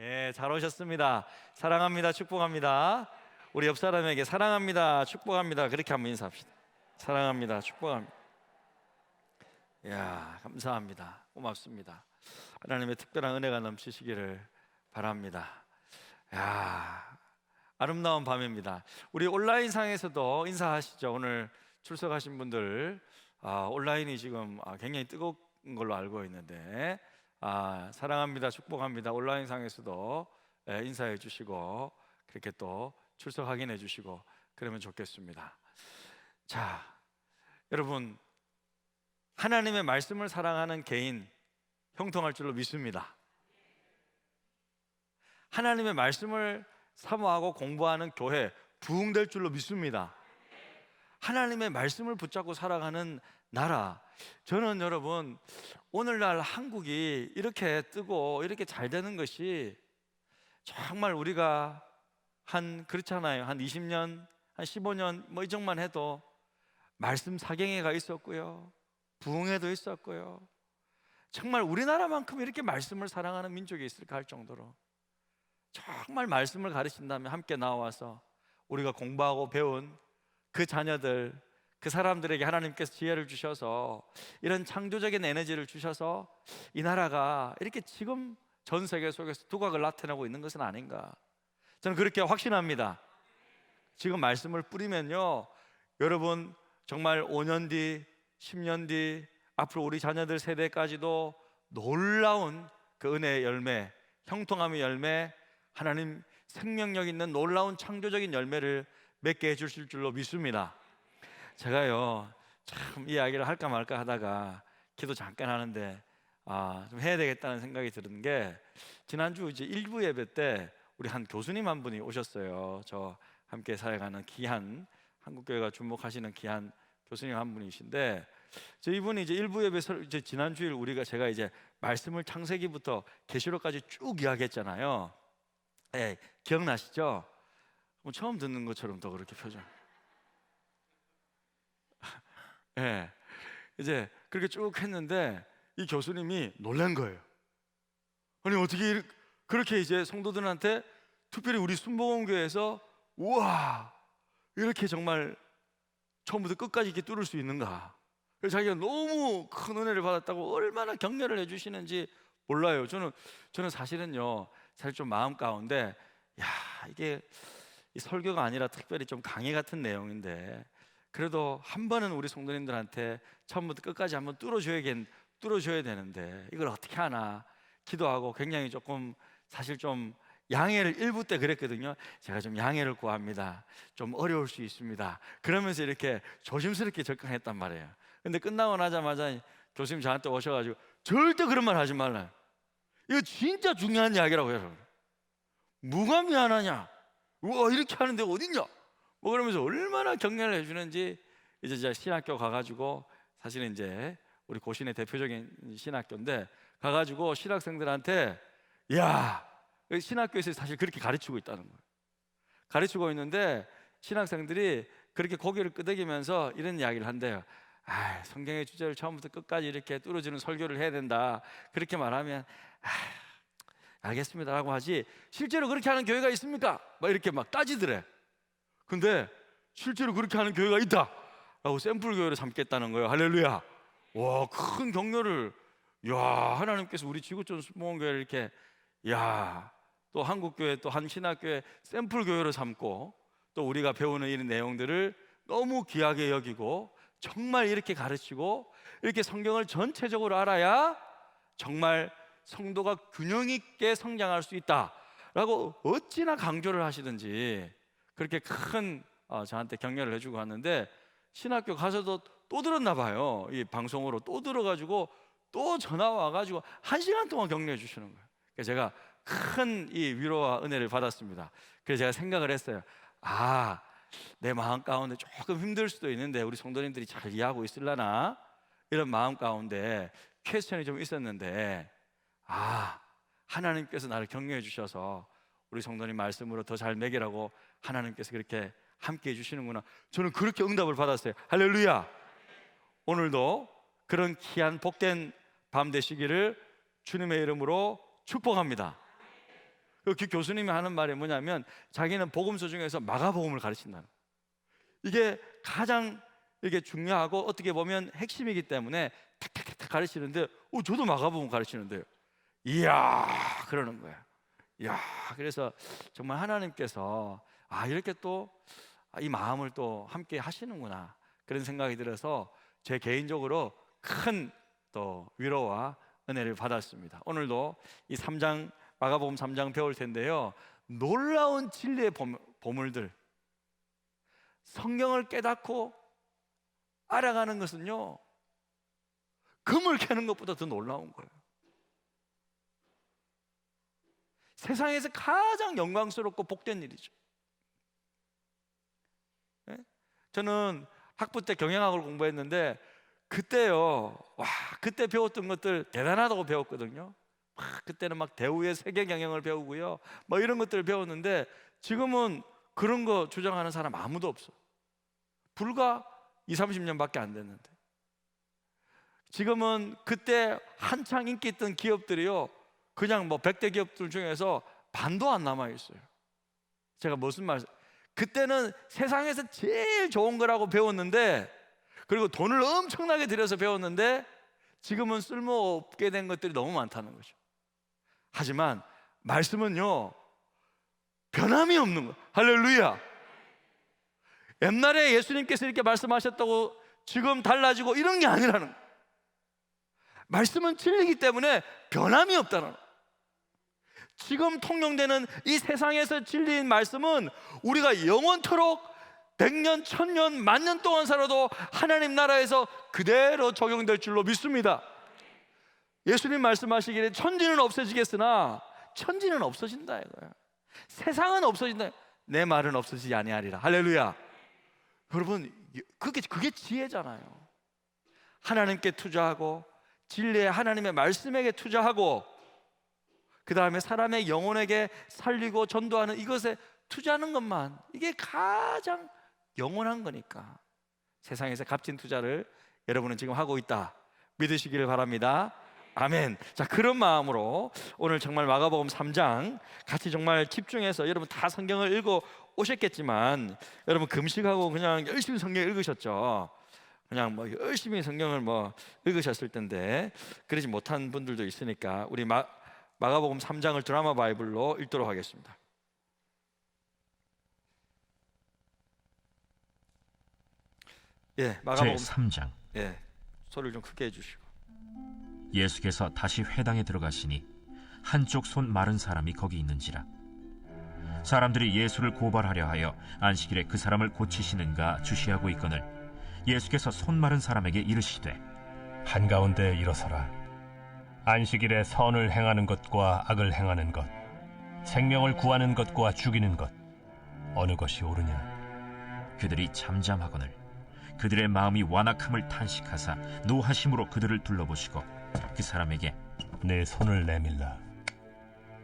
예, 잘 오셨습니다. 사랑합니다. 축복합니다. 우리 옆 사람에게 사랑합니다. 축복합니다. 그렇게 한번 인사합시다. 사랑합니다. 축복합니다. 이야, 감사합니다. 고맙습니다. 하나님의 특별한 은혜가 넘치시기를 바랍니다. 야, 아름다운 밤입니다. 우리 온라인상에서도 인사하시죠. 오늘 출석하신 분들 온라인이 지금 굉장히 뜨거운 걸로 알고 있는데 사랑합니다. 축복합니다. 온라인상에서도 인사해 주시고 그렇게 또 출석 확인해 주시고 그러면 좋겠습니다. 자, 여러분, 하나님의 말씀을 사랑하는 개인 형통할 줄로 믿습니다. 하나님의 말씀을 사모하고 공부하는 교회 부흥될 줄로 믿습니다. 하나님의 말씀을 붙잡고 살아가는 나라, 저는 여러분 오늘날 한국이 이렇게 뜨고 이렇게 잘 되는 것이 정말 우리가 그렇잖아요. 한 20년, 한 15년 뭐 이 정도만 해도 말씀 사경회가 있었고요, 부흥회도 있었고요. 정말 우리나라만큼 이렇게 말씀을 사랑하는 민족이 있을까 할 정도로 정말 말씀을 가르친다면 함께 나와서 우리가 공부하고 배운 그 자녀들, 그 사람들에게 하나님께서 지혜를 주셔서 이런 창조적인 에너지를 주셔서 이 나라가 이렇게 지금 전 세계 속에서 두각을 나타내고 있는 것은 아닌가, 저는 그렇게 확신합니다. 지금 말씀을 뿌리면요, 여러분 정말 5년 뒤, 10년 뒤 앞으로 우리 자녀들 세대까지도 놀라운 그 은혜의 열매, 형통함의 열매, 하나님 생명력 있는 놀라운 창조적인 열매를 맺게 해주실 줄로 믿습니다. 제가요 참 이 이야기를 할까 말까 하다가 기도 잠깐 하는데 좀 해야 되겠다는 생각이 드는 게, 지난주 이제 1부 예배 때 우리 한 교수님 한 분이 오셨어요. 저 함께 사역하는 귀한, 한국교회가 주목하시는 귀한 교수님 한 분이신데, 이분이 이제 1부 예배 이제 지난 주일 제가 이제 말씀을 창세기부터 계시록까지 쭉 이야기했잖아요. 네, 기억나시죠? 뭐 처음 듣는 것처럼 더 그렇게 표정. 네, 이제 그렇게 쭉 했는데 이 교수님이 놀란 거예요. 아니 어떻게 그렇게 이제 성도들한테, 특별히 우리 순복음교회에서 우와 이렇게 정말 처음부터 끝까지 이렇게 뚫을 수 있는가. 그래서 자기가 너무 큰 은혜를 받았다고 얼마나 격려를 해주시는지 몰라요. 저는 사실은요, 사실 좀 마음 가운데 이게 이 설교가 아니라 특별히 좀 강의 같은 내용인데 그래도 한 번은 우리 성도님들한테 처음부터 끝까지 한번 뚫어줘야 되는데 이걸 어떻게 하나 기도하고 굉장히 조금 사실 좀 양해를 1부 때 그랬거든요. 제가 좀 양해를 구합니다. 좀 어려울 수 있습니다. 그러면서 이렇게 조심스럽게 접근했단 말이에요. 근데 끝나고 나자마자 교수님 저한테 오셔가지고 절대 그런 말 하지 말라. 이거 진짜 중요한 이야기라고 해요. 뭐가 미안하냐? 우와 이렇게 하는데 어딨냐? 뭐 그러면서 얼마나 격려를 해주는지. 이제 제가 신학교 가가지고, 사실은 이제 우리 고신의 대표적인 신학교인데 가가지고 신학생들한테 신학교에서 사실 그렇게 가르치고 있다는 거예요. 가르치고 있는데 신학생들이 그렇게 고개를 끄덕이면서 이런 이야기를 한대요. 성경의 주제를 처음부터 끝까지 이렇게 뚫어주는 설교를 해야 된다. 그렇게 말하면 알겠습니다 라고 하지, 실제로 그렇게 하는 교회가 있습니까? 막 이렇게 막 따지더래. 근데 실제로 그렇게 하는 교회가 있다 라고 샘플 교회를 삼겠다는 거예요. 할렐루야. 와, 큰 격려를. 하나님께서 우리 지구촌 순복음교회를 이렇게 또 한국교회, 또 한 신학교회 샘플 교회로 삼고, 또 우리가 배우는 이런 내용들을 너무 귀하게 여기고 정말 이렇게 가르치고 이렇게 성경을 전체적으로 알아야 정말 성도가 균형 있게 성장할 수 있다라고 어찌나 강조를 하시든지 그렇게 큰 저한테 격려를 해주고 왔는데, 신학교 가서도 또 들었나 봐요. 이 방송으로 또 들어가지고 또 전화 와가지고 1시간 동안 격려해 주시는 거예요. 그래서 제가 큰 이 위로와 은혜를 받았습니다. 그래서 제가 생각을 했어요. 내 마음 가운데 조금 힘들 수도 있는데 우리 성도님들이 잘 이해하고 있으려나, 이런 마음 가운데 퀘스천이 좀 있었는데 하나님께서 나를 격려해 주셔서 우리 성도님 말씀으로 더 잘 먹이라고 하나님께서 그렇게 함께 해주시는구나. 저는 그렇게 응답을 받았어요. 할렐루야. 오늘도 그런 귀한 복된 밤 되시기를 주님의 이름으로 축복합니다. 그 교수님이 하는 말이 뭐냐면 자기는 복음서 중에서 마가복음을 가르친다는 거예요. 이게 가장 이게 중요하고 어떻게 보면 핵심이기 때문에 탁탁탁 가르치는데 저도 마가복음 가르치는데요. 이야 그러는 거예요. 이야 그래서 정말 하나님께서 이렇게 또 이 마음을 또 함께 하시는구나 그런 생각이 들어서 제 개인적으로 큰 또 위로와 은혜를 받았습니다. 오늘도 이 3장 마가복음 3장 배울 텐데요. 놀라운 진리의 보물들, 성경을 깨닫고 알아가는 것은요 금을 캐는 것보다 더 놀라운 거예요. 세상에서 가장 영광스럽고 복된 일이죠. 네? 저는 학부 때 경영학을 공부했는데 그때요, 그때 배웠던 것들 대단하다고 배웠거든요. 그때는 막 대우의 세계 경영을 배우고요, 뭐 이런 것들을 배웠는데 지금은 그런 거 주장하는 사람 아무도 없어. 불과 20-30년밖에 안 됐는데 지금은 그때 한창 인기 있던 기업들이요 그냥 뭐 100대 기업들 중에서 반도 안 남아 있어요. 제가 무슨 말? 그때는 세상에서 제일 좋은 거라고 배웠는데, 그리고 돈을 엄청나게 들여서 배웠는데 지금은 쓸모없게 된 것들이 너무 많다는 거죠. 하지만 말씀은요 변함이 없는 거예요. 할렐루야. 옛날에 예수님께서 이렇게 말씀하셨다고 지금 달라지고 이런 게 아니라는 거예요. 말씀은 진리이기 때문에 변함이 없다는 거예요. 지금 통용되는 이 세상에서 진리인 말씀은 우리가 영원토록 100년, 1000년, 만년 동안 살아도 하나님 나라에서 그대로 적용될 줄로 믿습니다. 예수님 말씀하시기를 천지는 없어지겠으나 천지는 없어진다 이거예요. 세상은 없어진다, 내 말은 없어지지 아니하리라. 할렐루야. 여러분 그게 지혜잖아요. 하나님께 투자하고 진리의 하나님의 말씀에게 투자하고 그 다음에 사람의 영혼에게 살리고 전도하는 이것에 투자하는 것만, 이게 가장 영원한 거니까 세상에서 값진 투자를 여러분은 지금 하고 있다 믿으시기를 바랍니다. 아멘. 자, 그런 마음으로 오늘 정말 마가복음 3장 같이 정말 집중해서, 여러분 다 성경을 읽어 오셨겠지만 여러분 금식하고 그냥 열심히 성경 읽으셨죠. 그냥 뭐 열심히 성경을 뭐 읽으셨을 텐데 그러지 못한 분들도 있으니까 우리 마가복음 3장을 드라마 바이블로 읽도록 하겠습니다. 마가복음 제3장. 소리를 좀 크게 해주시고. 예수께서 다시 회당에 들어가시니 한쪽 손 마른 사람이 거기 있는지라. 사람들이 예수를 고발하려 하여 안식일에 그 사람을 고치시는가 주시하고 있거늘 예수께서 손 마른 사람에게 이르시되 한가운데 일어서라. 안식일에 선을 행하는 것과 악을 행하는 것, 생명을 구하는 것과 죽이는 것, 어느 것이 옳으냐? 그들이 잠잠하거늘 그들의 마음이 완악함을 탄식하사 노하심으로 그들을 둘러보시고 그 사람에게 내 손을 내밀라.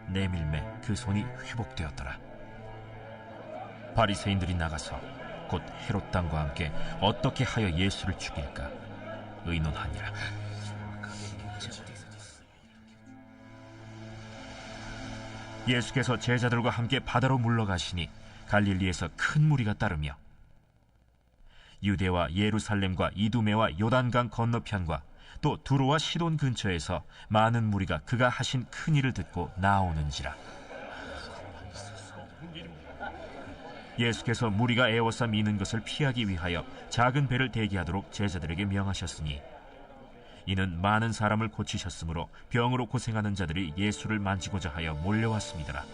내밀매 그 손이 회복되었더라. 바리새인들이 나가서 곧 헤롯 당과 함께 어떻게 하여 예수를 죽일까 의논하니라. 예수께서 제자들과 함께 바다로 물러가시니 갈릴리에서 큰 무리가 따르며 유대와 예루살렘과 이두메와 요단강 건너편과 또 두로와 시돈 근처에서 많은 무리가 그가 하신 큰 일을 듣고 나오는지라. 예수께서 무리가 애워싸 미는 것을 피하기 위하여 작은 배를 대기하도록 제자들에게 명하셨으니 이는 많은 사람을 고치셨으므로 병으로 고생하는 자들이 예수를 만지고자 하여 몰려왔습니다.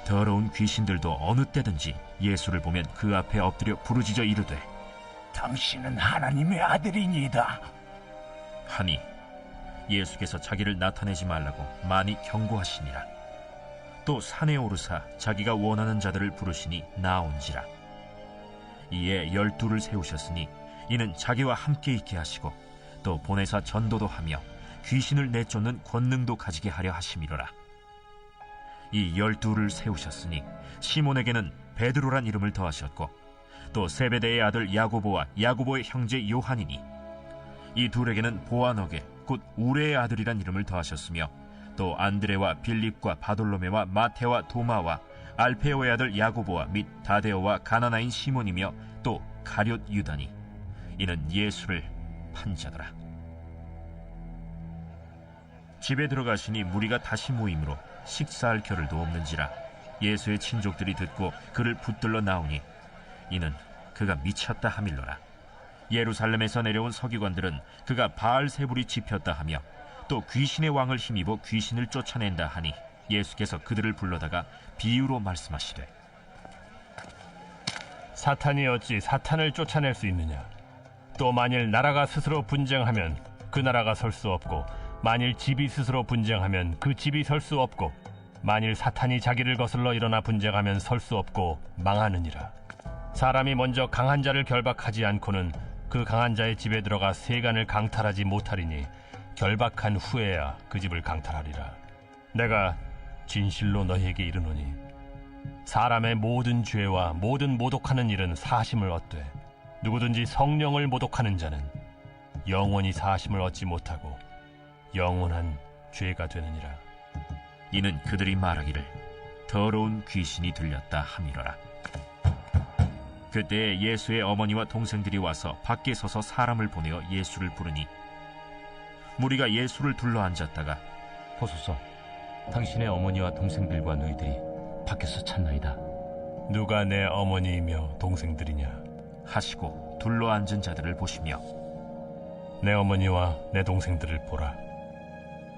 더러운 귀신들도 어느 때든지 예수를 보면 그 앞에 엎드려 부르짖어 이르되 당신은 하나님의 아들이니이다 하니 예수께서 자기를 나타내지 말라고 많이 경고하시니라. 또 산에 오르사 자기가 원하는 자들을 부르시니 나온지라. 이에 12를 세우셨으니 이는 자기와 함께 있게 하시고 또 보내사 전도도 하며 귀신을 내쫓는 권능도 가지게 하려 하심이로라. 이 12를 세우셨으니 시몬에게는 베드로란 이름을 더하셨고 또 세베대의 아들 야고보와 야고보의 형제 요한이니 이 둘에게는 보아너게 곧 우레의 아들이란 이름을 더하셨으며 또 안드레와 빌립과 바돌로메와 마테와 도마와 알페오의 아들 야고보와 및 다데오와 가나나인 시몬이며 또 가룟 유다니 이는 예수를 판 자더라. 집에 들어가시니 무리가 다시 모이므로 식사할 겨를도 없는지라 예수의 친족들이 듣고 그를 붙들러 나오니 이는 그가 미쳤다 하밀러라. 예루살렘에서 내려온 서기관들은 그가 바알세불이 집혔다 하며 또 귀신의 왕을 힘입어 귀신을 쫓아낸다 하니 예수께서 그들을 불러다가 비유로 말씀하시되 사탄이 어찌 사탄을 쫓아낼 수 있느냐? 또 만일 나라가 스스로 분쟁하면 그 나라가 설 수 없고 만일 집이 스스로 분쟁하면 그 집이 설 수 없고 만일 사탄이 자기를 거슬러 일어나 분쟁하면 설 수 없고 망하느니라. 사람이 먼저 강한 자를 결박하지 않고는 그 강한 자의 집에 들어가 세간을 강탈하지 못하리니 결박한 후에야 그 집을 강탈하리라. 내가 진실로 너희에게 이르노니 사람의 모든 죄와 모든 모독하는 일은 사심을 얻되 누구든지 성령을 모독하는 자는 영원히 사심을 얻지 못하고 영원한 죄가 되느니라. 이는 그들이 말하기를 더러운 귀신이 들렸다 함이러라. 그때 예수의 어머니와 동생들이 와서 밖에 서서 사람을 보내어 예수를 부르니 무리가 예수를 둘러앉았다가 보소서, 당신의 어머니와 동생들과 너희들이 밖에서 찾나이다. 누가 내 어머니이며 동생들이냐? 하시고 둘러앉은 자들을 보시며 내 어머니와 내 동생들을 보라.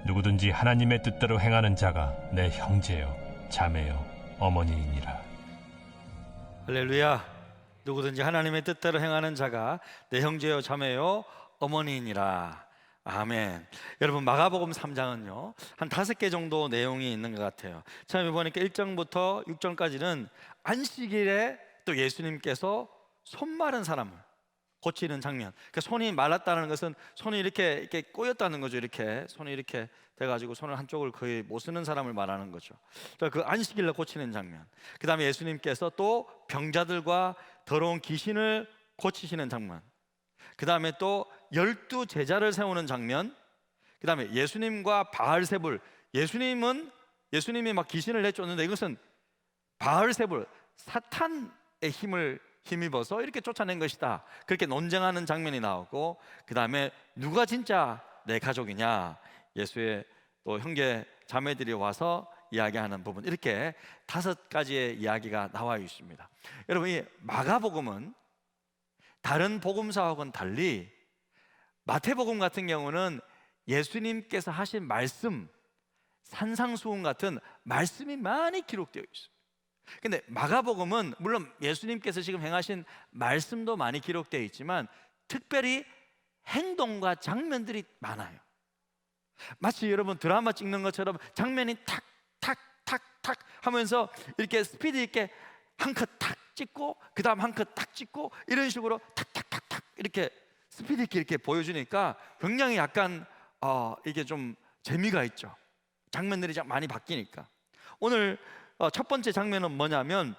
누구든지 하나님의 뜻대로 행하는 자가 내 형제요 자매요 어머니이니라. 할렐루야. 누구든지 하나님의 뜻대로 행하는 자가 내 형제요 자매요 어머니이니라. 아멘. 여러분, 마가복음 3장은요 한 5개 정도 내용이 있는 것 같아요. 처음에 보니까 1장부터 6장까지는 안식일에 또 예수님께서 손 마른 사람을 고치는 장면. 그러니까 손이 말랐다는 것은 손이 이렇게 꼬였다는 거죠. 이렇게 손이 이렇게 돼가지고 손을 한쪽을 거의 못 쓰는 사람을 말하는 거죠. 그 안식일날 고치는 장면. 그 다음에 예수님께서 또 병자들과 더러운 귀신을 고치시는 장면. 그 다음에 또 12 제자를 세우는 장면. 그 다음에 예수님과 바알세불. 예수님이 막 귀신을 내쫓는데 이것은 바알세불, 사탄의 힘을 힘입어서 이렇게 쫓아낸 것이다. 그렇게 논쟁하는 장면이 나오고, 그 다음에 누가 진짜 내 가족이냐, 예수의 또 형제 자매들이 와서 이야기하는 부분, 이렇게 5가지의 이야기가 나와 있습니다. 여러분, 이 마가복음은 다른 복음서하고는 달리 마태복음 같은 경우는 예수님께서 하신 말씀, 산상수훈 같은 말씀이 많이 기록되어 있어요. 근데 마가복음은 물론 예수님께서 지금 행하신 말씀도 많이 기록되어 있지만 특별히 행동과 장면들이 많아요. 마치 여러분 드라마 찍는 것처럼 장면이 탁탁탁탁 하면서 이렇게 스피드 있게 한 컷 탁 찍고 그 다음 한 컷 탁 찍고 이런 식으로 탁탁탁탁 이렇게 스피드 있게 이렇게 보여주니까 굉장히 약간 이게 좀 재미가 있죠. 장면들이 많이 바뀌니까. 오늘 첫 번째 장면은 뭐냐면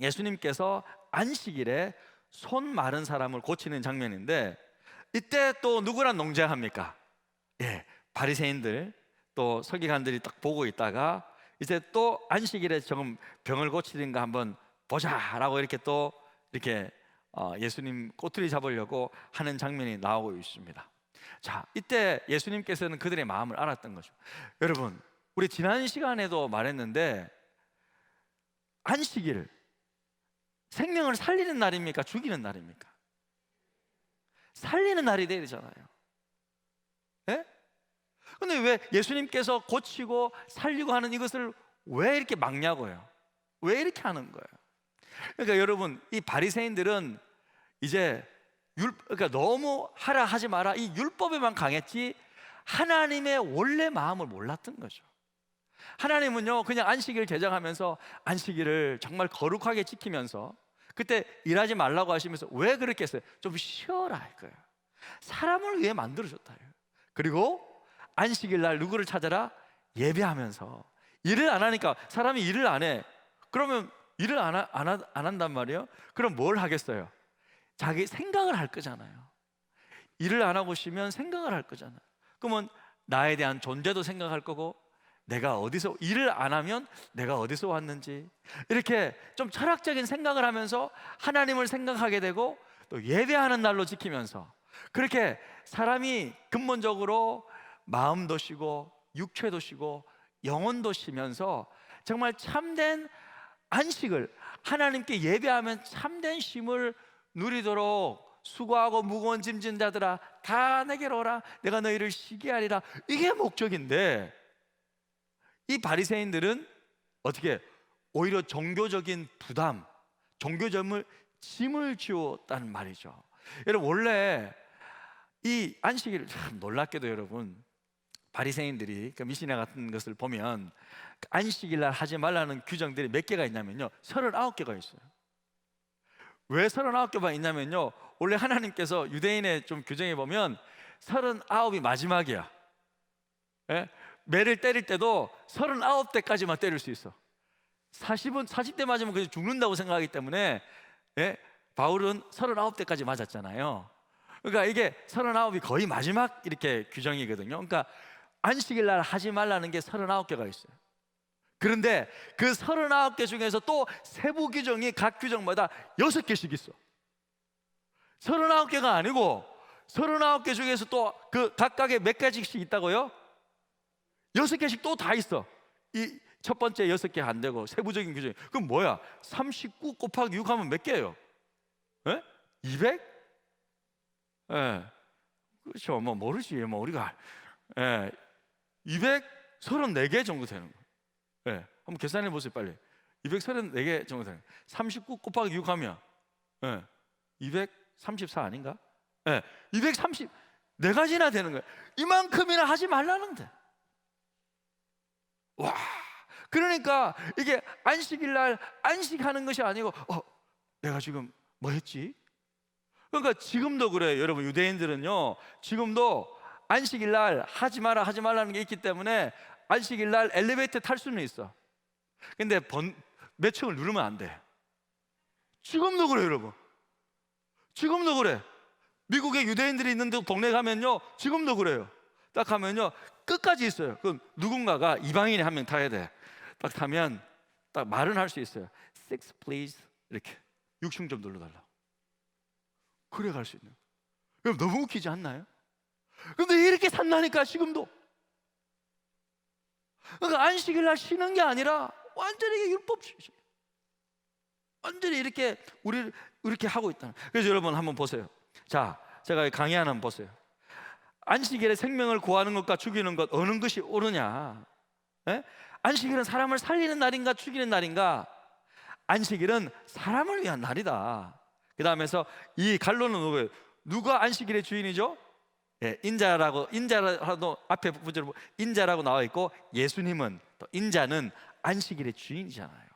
예수님께서 안식일에 손 마른 사람을 고치는 장면인데, 이때 또 누구랑 논쟁합니까? 바리새인들 또 서기관들이 딱 보고 있다가 이제 또 안식일에 조금 병을 고치는가 한번 보자라고 이렇게 또 이렇게 예수님 꼬투리 잡으려고 하는 장면이 나오고 있습니다. 자, 이때 예수님께서는 그들의 마음을 알았던 거죠. 여러분, 우리 지난 시간에도 말했는데 안식일, 생명을 살리는 날입니까? 죽이는 날입니까? 살리는 날이 돼야 되잖아요. 예? 근데 왜 예수님께서 고치고 살리고 하는 이것을 왜 이렇게 막냐고요? 왜 이렇게 하는 거예요? 그러니까 여러분, 이 바리새인들은 이제 그러니까 너무 하라 하지 마라 이 율법에만 강했지 하나님의 원래 마음을 몰랐던 거죠. 하나님은요 그냥 안식일 제정하면서 안식일을 정말 거룩하게 지키면서 그때 일하지 말라고 하시면서 왜 그렇게 했어요? 좀 쉬어라 할 거예요. 사람을 위해 만들어줬다. 그리고 안식일 날 누구를 찾아라? 예배하면서. 일을 안 하니까 사람이 일을 안 해. 그러면 일을 안 한단 말이에요. 그럼 뭘 하겠어요? 자기 생각을 할 거잖아요. 일을 안 하고 쉬면 생각을 할 거잖아요. 그러면 나에 대한 존재도 생각할 거고 내가 어디서 일을 안 하면 내가 어디서 왔는지, 이렇게 좀 철학적인 생각을 하면서 하나님을 생각하게 되고 또 예배하는 날로 지키면서, 그렇게 사람이 근본적으로 마음도 쉬고 육체도 쉬고 영혼도 쉬면서 정말 참된 안식을, 하나님께 예배하면 참된 쉼을 누리도록 수고하고 무거운 짐진 자들아 다 내게로 오라, 내가 너희를 쉬게 하리라. 이게 목적인데, 이 바리새인들은 어떻게 오히려 종교적인 부담, 종교점을 짐을 지웠다는 말이죠. 여러분, 원래 이 안식일을 참 놀랍게도 여러분, 바리새인들이 그 미시나 같은 것을 보면 안식일 날 하지 말라는 규정들이 몇 개가 있냐면요, 39개가 있어요. 왜 39개가 있냐면요, 원래 하나님께서 유대인의 좀 규정에 보면 39이 마지막이야. 예? 매를 때릴 때도 39대까지만 때릴 수 있어. 40대 맞으면 그냥 죽는다고 생각하기 때문에, 예? 바울은 39대까지 맞았잖아요. 그러니까 이게 39이 거의 마지막 이렇게 규정이거든요. 그러니까 안식일 날 하지 말라는 게 39개가 있어요. 그런데 그 39개 중에서 또 세부 규정이 각 규정마다 6개씩 있어. 39개가 아니고 39개 중에서 또 그 각각의 몇 가지씩 있다고요? 6개씩 또 다 있어. 이 첫 번째 6개 안 되고 세부적인 규정이. 그럼 뭐야? 39 곱하기 6 하면 몇 개예요? 예? 200? 예. 그렇죠. 뭐 모르지. 뭐 우리가 234개 정도 되는 거예요. 예. 한번 계산해 보세요, 빨리. 234개 정도 되는 거예요. 39 곱하기 6 하면 234 아닌가? 234가지나 되는 거예요. 이만큼이나 하지 말라는데. 와, 그러니까 이게 안식일 날 안식하는 것이 아니고 내가 지금 뭐 했지? 그러니까 지금도 그래요, 여러분. 유대인들은요, 지금도 안식일 날 하지 말라는 게 있기 때문에 안식일 날 엘리베이터 탈 수는 있어. 근데 몇 층을 누르면 안 돼. 지금도 그래요, 여러분. 지금도 그래. 미국에 유대인들이 있는데 동네 가면요, 지금도 그래요. 딱 하면요, 끝까지 있어요. 그럼 누군가가 이방인이 한 명 타야 돼. 딱 타면 딱 말은 할 수 있어요. 6 please, 이렇게 6층 좀 눌러달라. 그래 갈 수 있는. 여러분, 너무 웃기지 않나요? 근데 이렇게 산다니까 지금도. 그러니까 안식일 날 쉬는 게 아니라 완전히 이게 율법주의, 완전히 이렇게 우리를 이렇게 하고 있다. 그래서 여러분 한번 보세요. 자, 제가 강의 하나 한번 보세요. 안식일에 생명을 구하는 것과 죽이는 것, 어느 것이 옳으냐? 예? 안식일은 사람을 살리는 날인가 죽이는 날인가? 안식일은 사람을 위한 날이다. 그 다음에서 이 갈로는 누구예요? 누가 안식일의 주인이죠? 인자라도 앞에 부제로 인자라고 나와 있고, 예수님은 또 인자는 안식일의 주인이잖아요.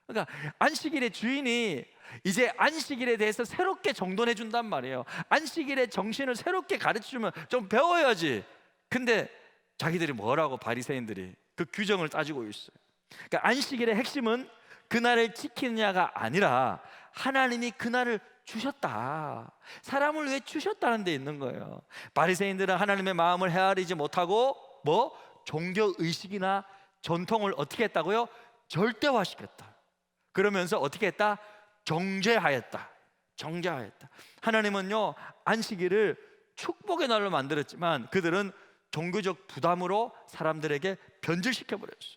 그러니까 안식일의 주인이 이제 안식일에 대해서 새롭게 정돈해 준단 말이에요. 안식일의 정신을 새롭게 가르쳐주면 좀 배워야지. 근데 자기들이 뭐라고, 바리새인들이 그 규정을 따지고 있어요. 그러니까 안식일의 핵심은 그날을 지키느냐가 아니라 하나님이 그날을 주셨다, 사람을 위해 주셨다는 데 있는 거예요. 바리새인들은 하나님의 마음을 헤아리지 못하고 종교 의식이나 전통을 어떻게 했다고요? 절대화시켰다. 그러면서 어떻게 했다? 정죄하였다. 하나님은요, 안식일을 축복의 날로 만들었지만 그들은 종교적 부담으로 사람들에게 변질시켜 버렸어요.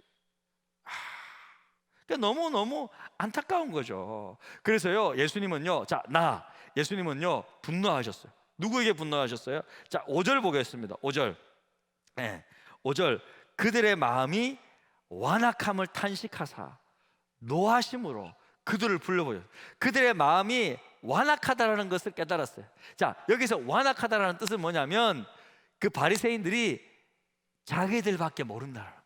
그러니까 너무너무 안타까운 거죠. 그래서요, 예수님은요, 예수님은요 분노하셨어요. 누구에게 분노하셨어요? 자, 5절 보겠습니다. 5절. 5절. 그들의 마음이 완악함을 탄식하사 노하심으로 그들을 불러버려요. 그들의 마음이 완악하다라는 것을 깨달았어요. 자, 여기서 완악하다라는 뜻은 뭐냐면 그 바리새인들이 자기들밖에 모른다는 거예요.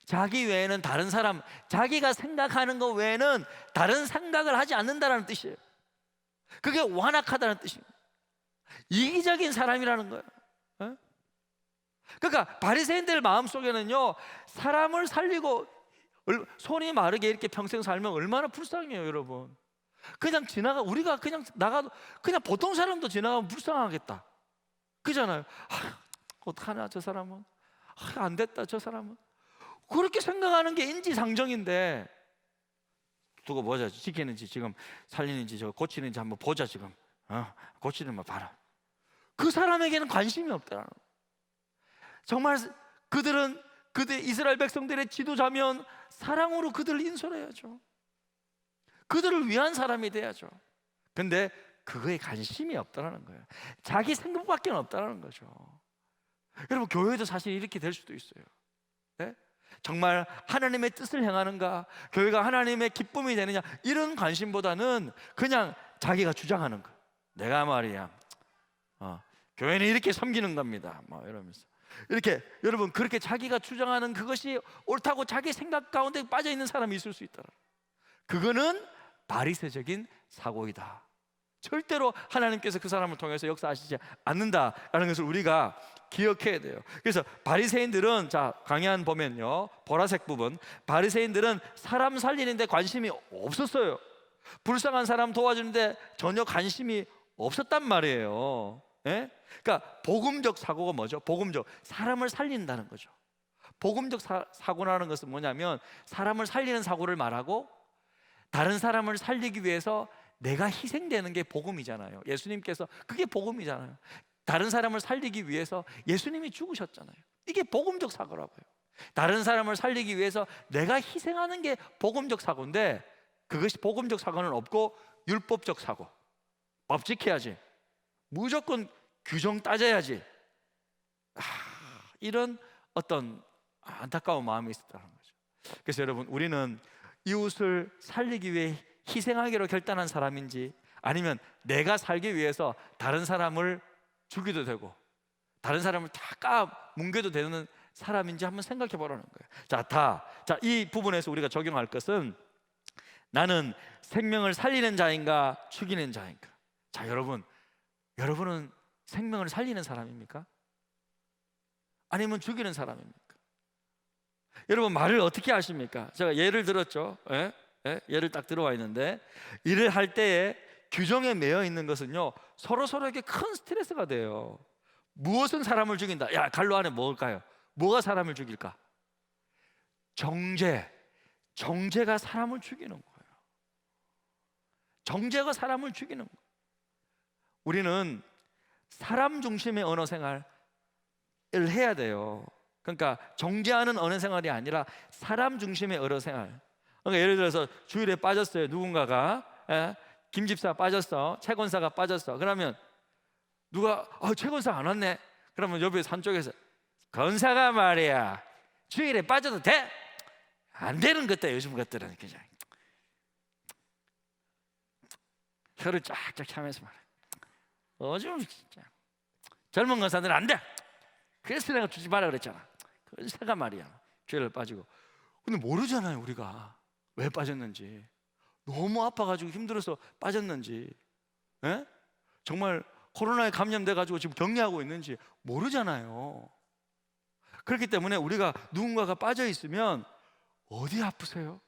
자기 외에는 다른 사람, 자기가 생각하는 것 외에는 다른 생각을 하지 않는다는 뜻이에요. 그게 완악하다는 뜻입니다. 이기적인 사람이라는 거예요. 그러니까 바리새인들 마음속에는요, 사람을 살리고 손이 마르게 이렇게 평생 살면 얼마나 불쌍해요, 여러분. 그냥 우리가 그냥 나가도 그냥 보통 사람도 지나가면 불쌍하겠다, 그잖아요. 어떡하나 저 사람은, 안 됐다 저 사람은. 그렇게 생각하는 게 인지상정인데 두고 보자. 지키는지 지금 살리는지 저 고치는지 한번 보자. 지금 고치는 거 봐라. 그 사람에게는 관심이 없다. 정말 그들은 그들 이스라엘 백성들의 지도자면 사랑으로 그들을 인솔해야죠. 그들을 위한 사람이 돼야죠. 근데 그거에 관심이 없다는 거예요. 자기 생각밖에 없다는 거죠. 여러분, 교회도 사실 이렇게 될 수도 있어요. 네? 정말 하나님의 뜻을 행하는가, 교회가 하나님의 기쁨이 되느냐, 이런 관심보다는 그냥 자기가 주장하는 거. 내가 말이야 교회는 이렇게 섬기는 겁니다 막 이러면서 이렇게, 여러분, 그렇게 자기가 주장하는 그것이 옳다고 자기 생각 가운데 빠져 있는 사람이 있을 수 있다. 그거는 바리새적인 사고이다. 절대로 하나님께서 그 사람을 통해서 역사하시지 않는다라는 것을 우리가 기억해야 돼요. 그래서 바리새인들은, 자, 강연 보면요, 보라색 부분, 바리새인들은 사람 살리는데 관심이 없었어요. 불쌍한 사람 도와주는데 전혀 관심이 없었단 말이에요. 예? 그러니까 복음적 사고가 뭐죠? 복음적, 사람을 살린다는 거죠. 복음적 사고라는 것은 뭐냐면 사람을 살리는 사고를 말하고 다른 사람을 살리기 위해서 내가 희생되는 게 복음이잖아요. 예수님께서, 그게 복음이잖아요. 다른 사람을 살리기 위해서 예수님이 죽으셨잖아요. 이게 복음적 사고라고요. 다른 사람을 살리기 위해서 내가 희생하는 게 복음적 사고인데, 그것이 복음적 사고는 없고 율법적 사고, 법 지켜야지, 무조건 규정 따져야지, 이런 어떤 안타까운 마음이 있었다는 거죠. 그래서 여러분, 우리는 이웃을 살리기 위해 희생하기로 결단한 사람인지, 아니면 내가 살기 위해서 다른 사람을 죽이도 되고 다른 사람을 다 까뭉개도 되는 사람인지 한번 생각해 보라는 거예요. 자, 이 부분에서 우리가 적용할 것은, 나는 생명을 살리는 자인가 죽이는 자인가? 자, 여러분은 생명을 살리는 사람입니까? 아니면 죽이는 사람입니까? 여러분, 말을 어떻게 하십니까? 제가 예를 들었죠. 예를 딱 들어와 있는데, 일을 할 때에 규정에 매여 있는 것은요, 서로에게 큰 스트레스가 돼요. 무엇은 사람을 죽인다. 야, 갈로 안에 뭘까요? 뭐가 사람을 죽일까? 정죄가 사람을 죽이는 거예요. 정죄가 사람을 죽이는 거예요. 우리는 사람 중심의 언어 생활을 해야 돼요. 그러니까 정죄하는 언어 생활이 아니라 사람 중심의 언어 생활. 그러니까 예를 들어서 주일에 빠졌어요. 누군가가, 김 집사 빠졌어, 최 권사가 빠졌어. 그러면 누가 최 권사 안 왔네. 그러면 옆에 산 쪽에서, 권사가 말이야 주일에 빠져도 돼? 안 되는 것들, 요즘 것들은 그냥 혀를 쫙쫙 하면서 말해. 요즘 진짜 젊은 권사들은 안 돼. 그래서 내가 주지 마라 그랬잖아. 권사가 말이야 주일에 빠지고. 근데 모르잖아요, 우리가 왜 빠졌는지, 너무 아파가지고 힘들어서 빠졌는지, 정말 코로나에 감염돼가지고 지금 격리하고 있는지 모르잖아요. 그렇기 때문에 우리가 누군가가 빠져 있으면, 어디 아프세요?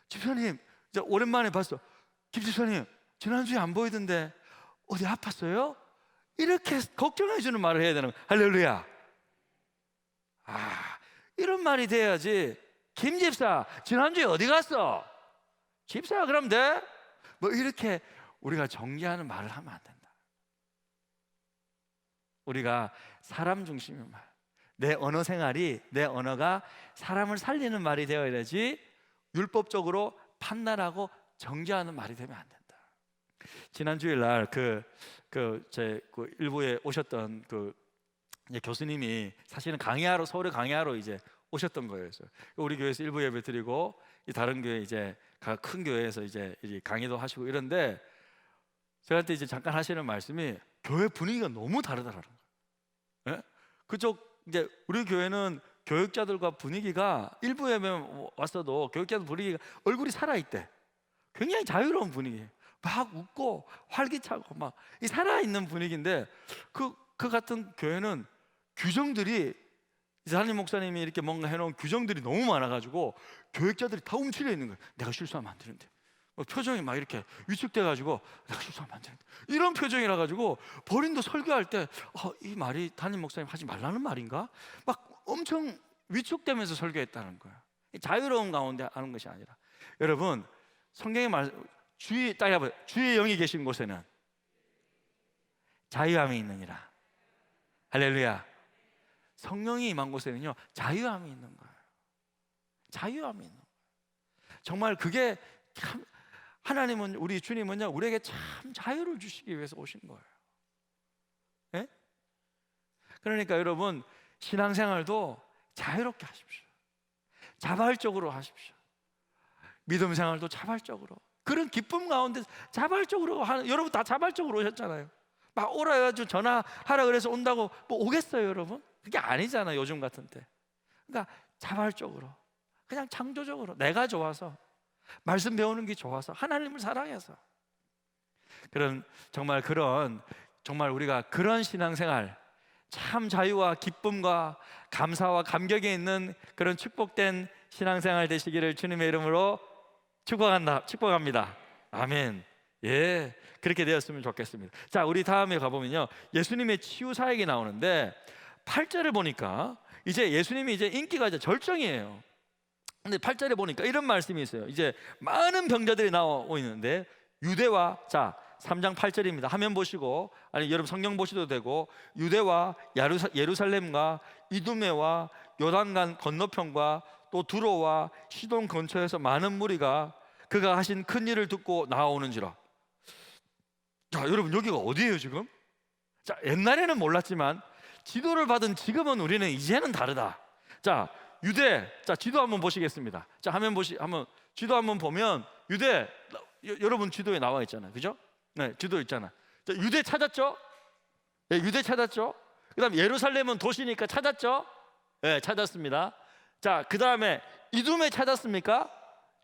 집사님, 오랜만에 봤어. 김 집사님, 지난주에 안 보이던데 어디 아팠어요? 이렇게 걱정해 주는 말을 해야 되는 거예요. 할렐루야. 이런 말이 돼야지. 김 집사, 지난주에 어디 갔어? 집사야, 그럼 돼? 뭐 이렇게 우리가 정죄하는 말을 하면 안 된다. 우리가 사람 중심의 말, 내 언어 생활이, 내 언어가 사람을 살리는 말이 되어야지 율법적으로 판단하고 정죄하는 말이 되면 안 된다. 지난 주일날 제 일부에 오셨던 교수님이 사실은 서울에 강의하러 이제 오셨던 거예요. 그래서 우리 교회에서 일부 예배 드리고, 다른 교회 이제 큰 교회에서 이제 강의도 하시고 이런데, 저한테 이제 잠깐 하시는 말씀이, 교회 분위기가 너무 다르다라는 거예요. 그쪽 이제 우리 교회는 교육자들과 분위기가, 일부 예배 왔어도 교육자들 분위기가 얼굴이 살아 있대. 굉장히 자유로운 분위기, 막 웃고 활기차고 막 살아 있는 분위기인데, 그 같은 교회는 규정들이, 담임 목사님이 이렇게 뭔가 해놓은 규정들이 너무 많아가지고 교육자들이 다 움츠려 있는 거예요. 내가 실수하면 안 되는데, 표정이 막 이렇게 위축돼가지고 내가 실수하면 안 되는데, 이런 표정이라 가지고 본인도 설교할 때 이 말이 담임 목사님 하지 말라는 말인가? 막 엄청 위축되면서 설교했다는 거예요. 자유로운 가운데 하는 것이 아니라, 여러분 성경의 말 주의 딱 해봐요. 주의 영이 계신 곳에는 자유함이 있느니라. 할렐루야. 성령이 임한 곳에는요 자유함이 있는 거예요. 자유함이 있는 거예요. 정말 그게 참, 하나님은, 우리 주님은요 우리에게 참 자유를 주시기 위해서 오신 거예요. 예? 그러니까 여러분 신앙생활도 자유롭게 하십시오. 자발적으로 하십시오. 믿음 생활도 자발적으로, 그런 기쁨 가운데 자발적으로 하는, 여러분 다 자발적으로 오셨잖아요. 막 오라 해가지고 전화하라 그래서 온다고 뭐 오겠어요 여러분? 그게 아니잖아요 요즘 같은 때. 그러니까 자발적으로, 그냥 창조적으로, 내가 좋아서, 말씀 배우는 게 좋아서, 하나님을 사랑해서, 정말 우리가 그런 신앙생활, 참 자유와 기쁨과 감사와 감격이 있는 그런 축복된 신앙생활 되시기를 주님의 이름으로 축복합니다. 아멘. 예, 그렇게 되었으면 좋겠습니다. 자, 우리 다음에 가보면요 예수님의 치유 사역이 나오는데 8절을 보니까 이제 예수님이 이제 인기가 이제 절정이에요. 근데 8절에 보니까 이런 말씀이 있어요. 이제 많은 병자들이 나오고 있는데 유대와, 자 3장 8절입니다. 화면 보시고, 아니 여러분 성경 보셔도 되고, 유대와 예루살렘과 이두메와 요단강 건너편과 또 두로와 시돈 근처에서 많은 무리가 그가 하신 큰 일을 듣고 나아오는지라. 자, 여러분 여기가 어디예요 지금? 자, 옛날에는 몰랐지만 지도를 받은 지금은 우리는 이제는 다르다. 자, 유대, 자 지도 한번 보시겠습니다. 자, 한번 지도 한번 보면 유대, 여러분 지도에 나와 있잖아요, 그죠? 네, 지도 있잖아. 자, 유대 찾았죠? 네, 유대 찾았죠? 그다음 예루살렘은 도시니까 찾았죠? 네, 찾았습니다. 자, 그 다음에 이두메 찾았습니까?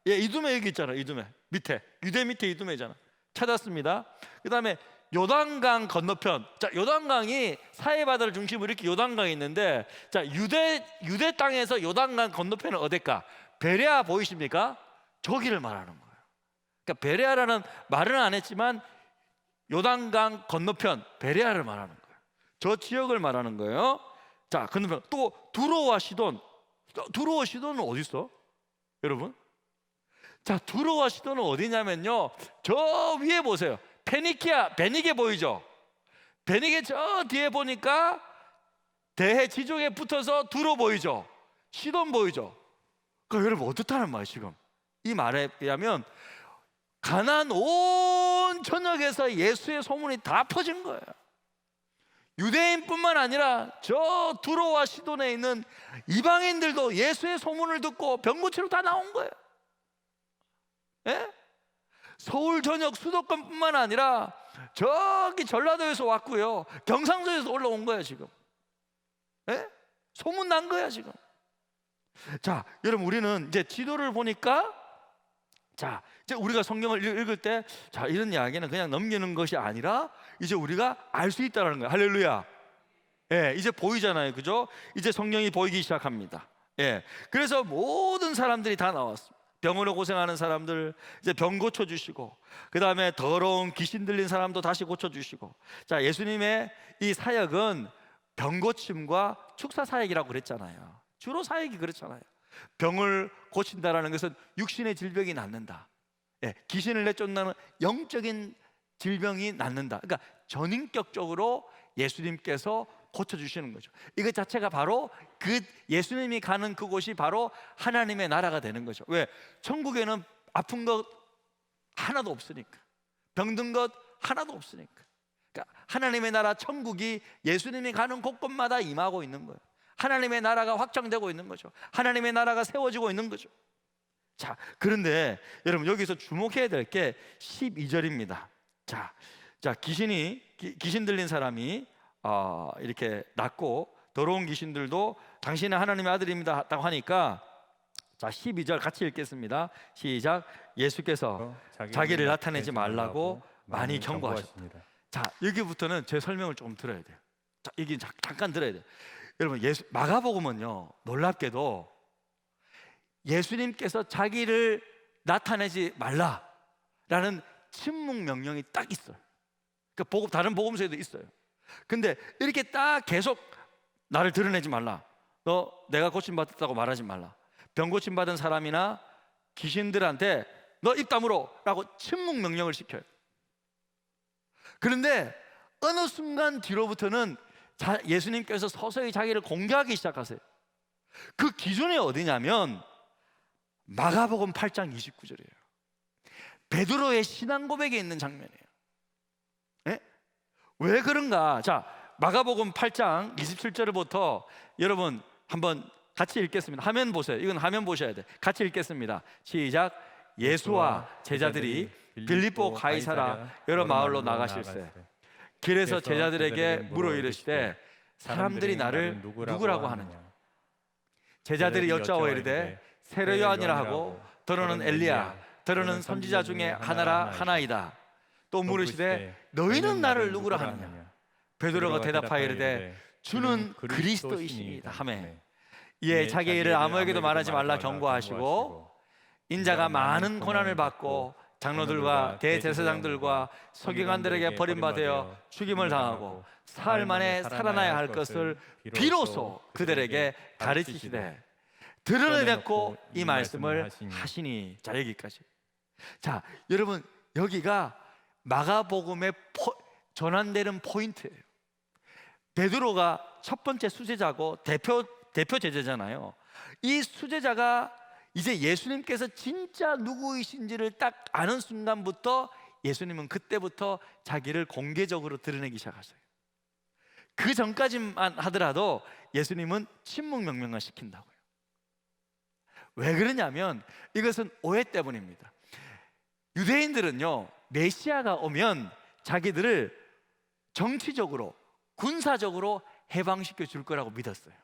예, 이두메 여기 있잖아. 이두메 밑에, 유대 밑에 이두메잖아. 찾았습니다. 그 다음에 요단강 건너편. 자, 요단강이 사해바다를 중심으로 이렇게 요단강이 있는데, 자 유대 땅에서 요단강 건너편은 어딜까? 베레아 보이십니까? 저기를 말하는 거예요. 그러니까 베레아라는 말은 안 했지만 요단강 건너편 베레아를 말하는 거예요. 저 지역을 말하는 거예요. 자, 건너편 또 두로와 시돈. 두로와 시돈은 어디 있어? 여러분? 자, 두로와 시돈은 어디냐면요 저 위에 보세요. 베니게 보이죠? 베니게 저 뒤에 보니까 대해 지중해 붙어서 두로 보이죠? 시돈 보이죠? 그러니까 여러분 어떻다는 말이에요 지금? 이 말에 의하면 가나안 온 전역에서 예수의 소문이 다 퍼진 거예요. 유대인뿐만 아니라 저 두로와 시돈에 있는 이방인들도 예수의 소문을 듣고 병 고치러 다 나온 거예요. 예? 서울 전역 수도권뿐만 아니라 저기 전라도에서 왔고요, 경상도에서 올라온 거예요 지금. 예? 소문 난 거야 지금. 자, 여러분 우리는 이제 지도를 보니까, 자 이제 우리가 성경을 읽을 때, 자 이런 이야기는 그냥 넘기는 것이 아니라 이제 우리가 알 수 있다는 거예요. 할렐루야. 예, 이제 보이잖아요, 그죠? 이제 성령이 보이기 시작합니다. 예, 그래서 모든 사람들이 다 나왔습니다. 병으로 고생하는 사람들 이제 병 고쳐주시고, 그 다음에 더러운 귀신 들린 사람도 다시 고쳐주시고. 자, 예수님의 이 사역은 병 고침과 축사 사역이라고 그랬잖아요. 주로 사역이 그렇잖아요. 병을 고친다라는 것은 육신의 질병이 낫는다. 예, 귀신을 내쫓는 영적인 질병이 낫는다. 그러니까 전인격적으로 예수님께서 고쳐주시는 거죠. 이것 자체가 바로 그 예수님이 가는 그곳이 바로 하나님의 나라가 되는 거죠. 왜? 천국에는 아픈 것 하나도 없으니까, 병든 것 하나도 없으니까. 그러니까 하나님의 나라 천국이 예수님이 가는 곳곳마다 임하고 있는 거예요. 하나님의 나라가 확장되고 있는 거죠. 하나님의 나라가 세워지고 있는 거죠. 자, 그런데 여러분 여기서 주목해야 될 게 12절입니다. 자, 귀신 들린 사람이 이렇게 낫고, 더러운 귀신들도 당신은 하나님의 아들입니다 라고 하니까, 자 12절 같이 읽겠습니다. 시작. 예수께서 자기를 나타내지 말라고 많이 경고하셨다. 자, 여기부터는 제 설명을 조금 들어야 돼요. 자, 여기 잠깐 들어야 돼요. 여러분 마가복음은요 놀랍게도 예수님께서 자기를 나타내지 말라라는 침묵 명령이 딱 있어요. 그러니까 다른 복음서에도 있어요. 근데 이렇게 딱 계속 나를 드러내지 말라, 너 내가 고침받았다고 말하지 말라. 병 고침받은 사람이나 귀신들한테 너 입 다물어라고 침묵 명령을 시켜요. 그런데 어느 순간 뒤로부터는 예수님께서 서서히 자기를 공개하기 시작하세요. 그 기준이 어디냐면 마가복음 8장 29절이에요. 베드로의 신앙 고백에 있는 장면이에요. 예? 왜 그런가? 자, 마가복음 8장 27절부터 여러분 한번 같이 읽겠습니다. 화면 보세요. 이건 화면 보셔야 돼. 같이 읽겠습니다. 시작. 예수와 제자들이 빌립보 가이사라 여러 마을로 나가실세. 길에서 제자들에게 물어 이르시되 사람들이 나를 누구라고 하느냐? 제자들이 여짜오 이르되 세례 요한이라 하고 더러는 엘리야 더러는 선지자 중에 하나이다. 또 물으시되 너희는 나를 누구라 하느냐? 베드로가 대답하여 이르되 주는 그리스도이시니이다 하매 이에 자기 일을 아무에게도 말하지 말라 경고하시고 인자가 많은 고난을 받고 장로들과 대제사장들과 서기관들에게 버림받아 죽임을 당하고 사흘 만에 살아나야 할 것을 비로소 그들에게 가르치시되 드러내놓고 이 말씀을 하시니. 자, 여기까지. 자, 여러분 여기가 마가복음의 전환되는 포인트예요. 베드로가 첫 번째 수제자고 대표 제자잖아요. 이 수제자가 이제 예수님께서 진짜 누구이신지를 딱 아는 순간부터 예수님은 그때부터 자기를 공개적으로 드러내기 시작하세요. 그 전까지만 하더라도 예수님은 침묵 명령을 시킨다고요. 왜 그러냐면 이것은 오해 때문입니다. 유대인들은요, 메시아가 오면 자기들을 정치적으로 군사적으로 해방시켜 줄 거라고 믿었어요.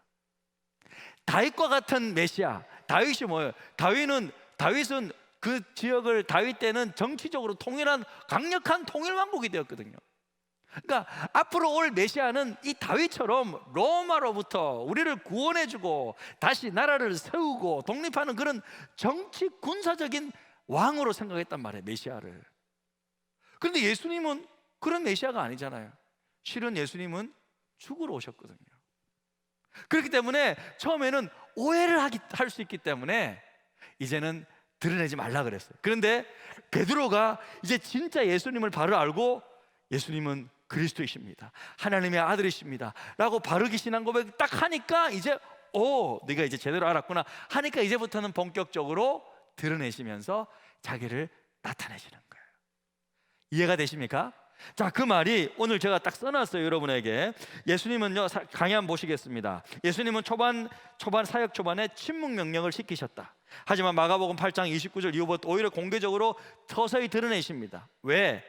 다윗과 같은 메시아, 다윗이 뭐예요? 다윗은 그 지역을 다윗 때는 정치적으로 통일한 강력한 통일 왕국이 되었거든요. 그러니까 앞으로 올 메시아는 이 다윗처럼 로마로부터 우리를 구원해주고 다시 나라를 세우고 독립하는 그런 정치 군사적인 왕으로 생각했단 말이에요, 메시아를. 그런데 예수님은 그런 메시아가 아니잖아요. 실은 예수님은 죽으러 오셨거든요. 그렇기 때문에 처음에는 오해를 할 수 있기 때문에 이제는 드러내지 말라 그랬어요. 그런데 베드로가 이제 진짜 예수님을 바로 알고 예수님은 그리스도이십니다, 하나님의 아들이십니다 라고 바르게 신앙 고백 딱 하니까 이제 네가 이제 제대로 알았구나 하니까 이제부터는 본격적으로 드러내시면서 자기를 나타내시는 거예요. 이해가 되십니까? 자, 그 말이 오늘 제가 딱 써놨어요, 여러분에게. 예수님은요, 강의 한번 보시겠습니다. 예수님은 초반 사역 초반에 침묵 명령을 시키셨다. 하지만 마가복음 8장 29절 이후부터 오히려 공개적으로 서서히 드러내십니다. 왜?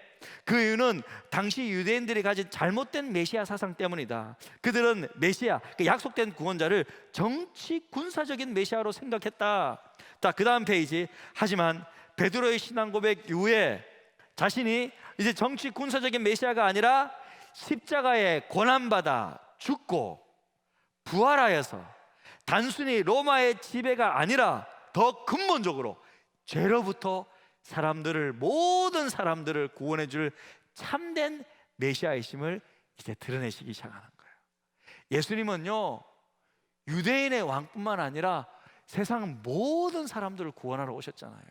그 이유는 당시 유대인들이 가진 잘못된 메시아 사상 때문이다. 그들은 메시아, 그 약속된 구원자를 정치 군사적인 메시아로 생각했다. 자, 그 다음 페이지. 하지만 베드로의 신앙 고백 이후에 자신이 이제 정치 군사적인 메시아가 아니라 십자가에 고난받아 죽고 부활하여서 단순히 로마의 지배가 아니라 더 근본적으로 죄로부터 모든 사람들을 구원해 줄 참된 메시아이심을 이제 드러내시기 시작하는 거예요. 예수님은요, 유대인의 왕뿐만 아니라 세상 모든 사람들을 구원하러 오셨잖아요.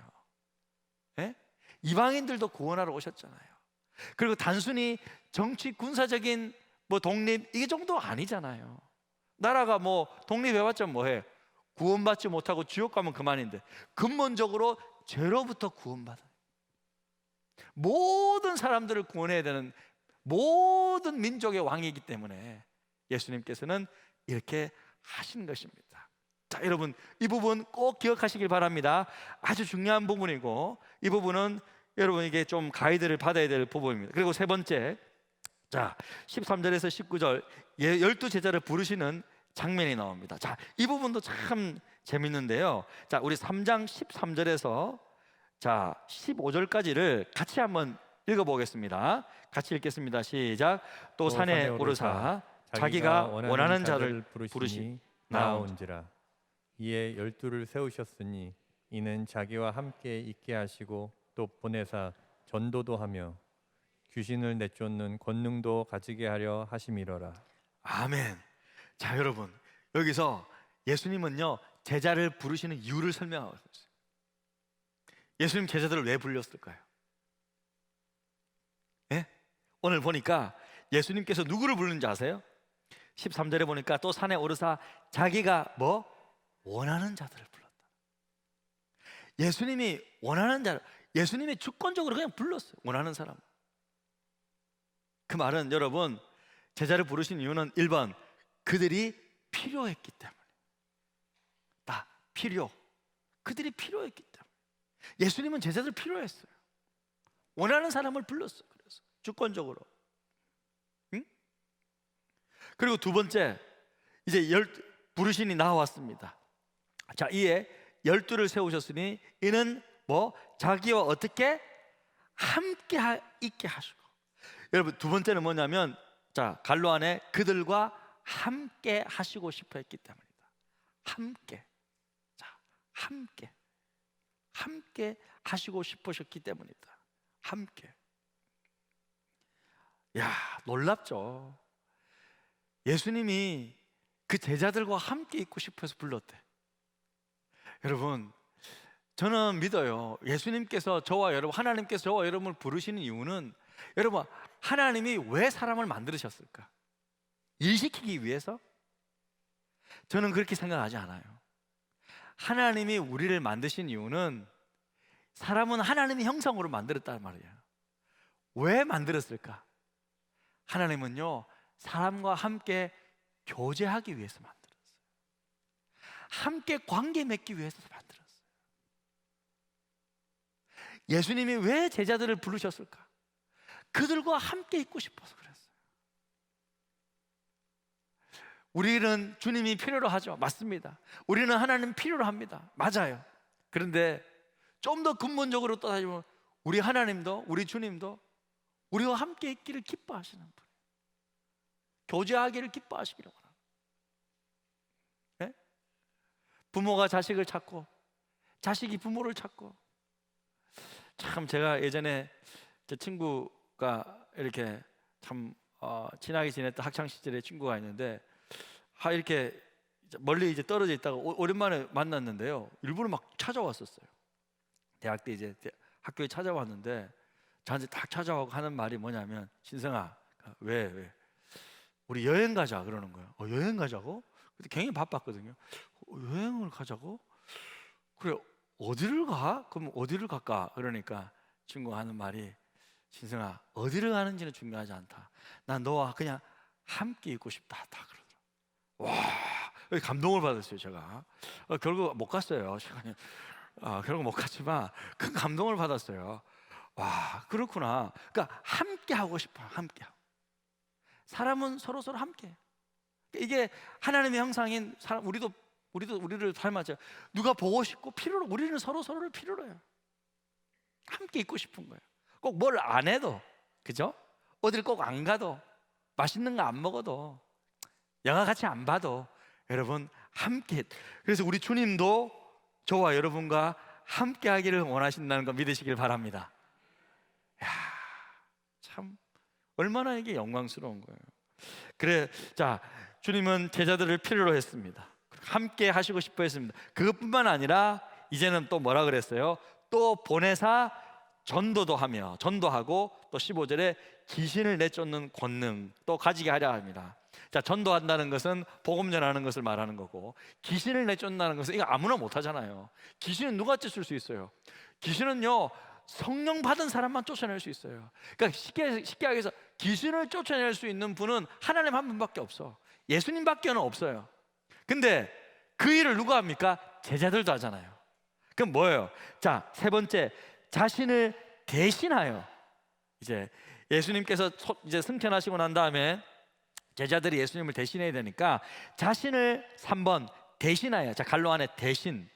예? 이방인들도 구원하러 오셨잖아요. 그리고 단순히 정치 군사적인 독립 이게 정도 아니잖아요. 나라가 독립해봤자 뭐해? 구원받지 못하고 지옥 가면 그만인데 근본적으로 죄로부터 구원받아요. 모든 사람들을 구원해야 되는 모든 민족의 왕이기 때문에 예수님께서는 이렇게 하신 것입니다. 자, 여러분 이 부분 꼭 기억하시길 바랍니다. 아주 중요한 부분이고 이 부분은 여러분에게 좀 가이드를 받아야 될 부분입니다. 그리고 세 번째, 자 13절에서 19절 12제자를 부르시는 장면이 나옵니다. 자, 이 부분도 참 재밌는데요. 자, 우리 3장 13절에서 자 15절까지를 같이 한번 읽어보겠습니다. 같이 읽겠습니다. 시작. 또 산에 오르사 자기가 원하는 자를 부르시 나온지라. 이에 12를 세우셨으니 이는 자기와 함께 있게 하시고 또 보내사 전도도 하며 귀신을 내쫓는 권능도 가지게 하려 하심이로라. 아멘. 자, 여러분 여기서 예수님은요 제자를 부르시는 이유를 설명하고 있어요. 예수님 제자들을 왜 불렀을까요? 예? 오늘 보니까 예수님께서 누구를 부르는지 아세요? 13절에 보니까 또 산에 오르사 자기가 뭐? 원하는 자들을 불렀다. 예수님이 원하는 자를, 예수님이 주권적으로 그냥 불렀어요. 원하는 사람. 그 말은 여러분, 제자를 부르신 이유는 1번 그들이 필요했기 때문에. 다 필요. 그들이 필요했기 때문에. 예수님은 제자들 필요했어요. 원하는 사람을 불렀어요. 그래서 주권적으로. 응? 그리고 두 번째, 이제 부르시니 나왔습니다. 자, 이에 12를 세우셨으니 이는 뭐 자기와 어떻게 함께 있게 하시고. 여러분, 두 번째는 뭐냐면, 자, 갈로 안에 그들과 함께 하시고 싶어 했기 때문이다. 함께. 자, 함께 하시고 싶으셨기 때문이다. 함께. 야, 놀랍죠. 예수님이 그 제자들과 함께 있고 싶어서 불렀대. 여러분, 저는 믿어요. 예수님께서 저와 여러분, 하나님께서 저와 여러분을 부르시는 이유는, 여러분, 하나님이 왜 사람을 만들으셨을까? 일시키기 위해서? 저는 그렇게 생각하지 않아요. 하나님이 우리를 만드신 이유는, 사람은 하나님의 형상으로 만들었단 말이에요. 왜 만들었을까? 하나님은요, 사람과 함께 교제하기 위해서 만들었어요. 함께 관계 맺기 위해서 만들었어요. 예수님이 왜 제자들을 부르셨을까? 그들과 함께 있고 싶어서 그랬어요. 우리는 주님이 필요로 하죠. 맞습니다. 우리는 하나님 필요로 합니다. 맞아요. 그런데 좀 더 근본적으로 따지면 우리 하나님도, 우리 주님도 우리와 함께 있기를 기뻐하시는 분, 교제하기를 기뻐하시기를 원합니다. 네? 부모가 자식을 찾고 자식이 부모를 찾고. 참, 제가 예전에 제 친구가 이렇게 참 친하게 지냈던 학창 시절에 친구가 있는데, 이렇게 멀리 이제 떨어져 있다가 오랜만에 만났는데요, 일부러 막 찾아왔었어요. 대학 때 이제 학교에 찾아왔는데 저한테 딱 찾아오고 하는 말이 뭐냐면, 신성아, 왜 우리 여행 가자 그러는 거예요. 여행 가자고? 그때 굉장히 바빴거든요. 여행을 가자고? 그래, 어디를 가? 그럼 어디를 갈까? 그러니까 친구가 하는 말이, 신성아, 어디를 가는지는 중요하지 않다. 난 너와 그냥 함께 있고 싶다. 다 그러더라고요. 와, 감동을 받았어요. 제가 결국 못 갔어요. 시간이 결국 못 갔지만 큰 감동을 받았어요. 와, 그렇구나. 그러니까 함께 하고 싶어요. 함께 하고. 사람은 서로 함께. 이게 하나님의 형상인 사람, 우리를 닮았죠. 누가 보고 싶고 필요로, 우리는 서로를 필요로 해요. 함께 있고 싶은 거예요. 꼭 뭘 안 해도, 그죠? 어딜 꼭 안 가도, 맛있는 거 안 먹어도, 영화 같이 안 봐도, 여러분 함께. 그래서 우리 주님도 저와 여러분과 함께 하기를 원하신다는 거 믿으시길 바랍니다. 야, 참 얼마나 이게 영광스러운 거예요. 그래, 자, 주님은 제자들을 필요로 했습니다. 함께 하시고 싶어 했습니다. 그것뿐만 아니라 이제는 또 뭐라 그랬어요? 또 보내사 전도하고 또 15절에 귀신을 내쫓는 권능 또 가지게 하려 합니다. 자, 전도한다는 것은 복음 전하는 것을 말하는 거고, 귀신을 내쫓는다는 것은 이거 아무나 못 하잖아요. 귀신은 누가 쫓을 수 있어요? 귀신은요, 성령 받은 사람만 쫓아낼 수 있어요. 그러니까 쉽게 얘기해서 귀신을 쫓아낼 수 있는 분은 하나님 한 분밖에 없어. 예수님밖에는 없어요. 근데 그 일을 누가 합니까? 제자들도 하잖아요. 그럼 뭐예요? 자, 세 번째, 자신을 대신하여. 이제 예수님께서 이제 승천하시고 난 다음에 제자들이 예수님을 대신해야 되니까 자신을 3번 대신하여. 자, 갈로 안에 대신.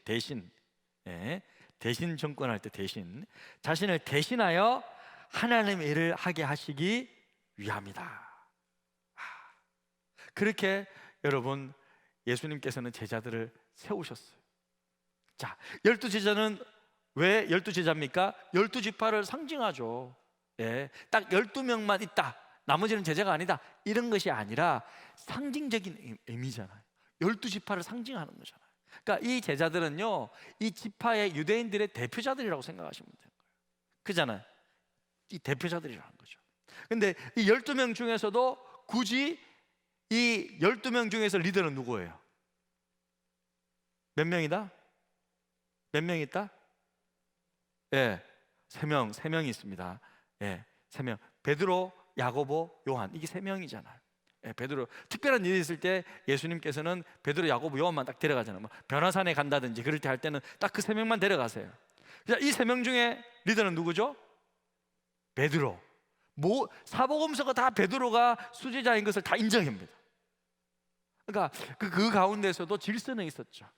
예, 대신 정권할 때 대신. 자신을 대신하여 하나님의 일을 하게 하시기 위함이다. 그렇게 여러분, 예수님께서는 제자들을 세우셨어요. 자, 12제자는 왜 12제자입니까? 12지파를 상징하죠. 예, 딱 12명만 있다, 나머지는 제자가 아니다, 이런 것이 아니라 상징적인 의미잖아요. 12지파를 상징하는 거잖아요. 그러니까 이 제자들은요, 이 지파의 유대인들의 대표자들이라고 생각하시면 돼요. 그잖아요. 이 대표자들이라는 거죠. 근데 이 12명 중에서도 굳이 이 12명 중에서 리더는 누구예요? 몇 명이다? 몇 명 있다? 예, 3명이 있습니다. 예, 3명. 베드로, 야고보, 요한. 이게 3명이잖아요. 예, 베드로. 특별한 일이 있을 때 예수님께서는 베드로, 야고보, 요한만 딱 데려가잖아요. 뭐 변화산에 간다든지 그럴 때 할 때는 딱 그 3명만 데려가세요. 이 3명 중에 리더는 누구죠? 베드로. 사복음서가 다 베드로가 수제자인 것을 다 인정합니다. 그러니까 그 가운데서도 질서는 있었죠.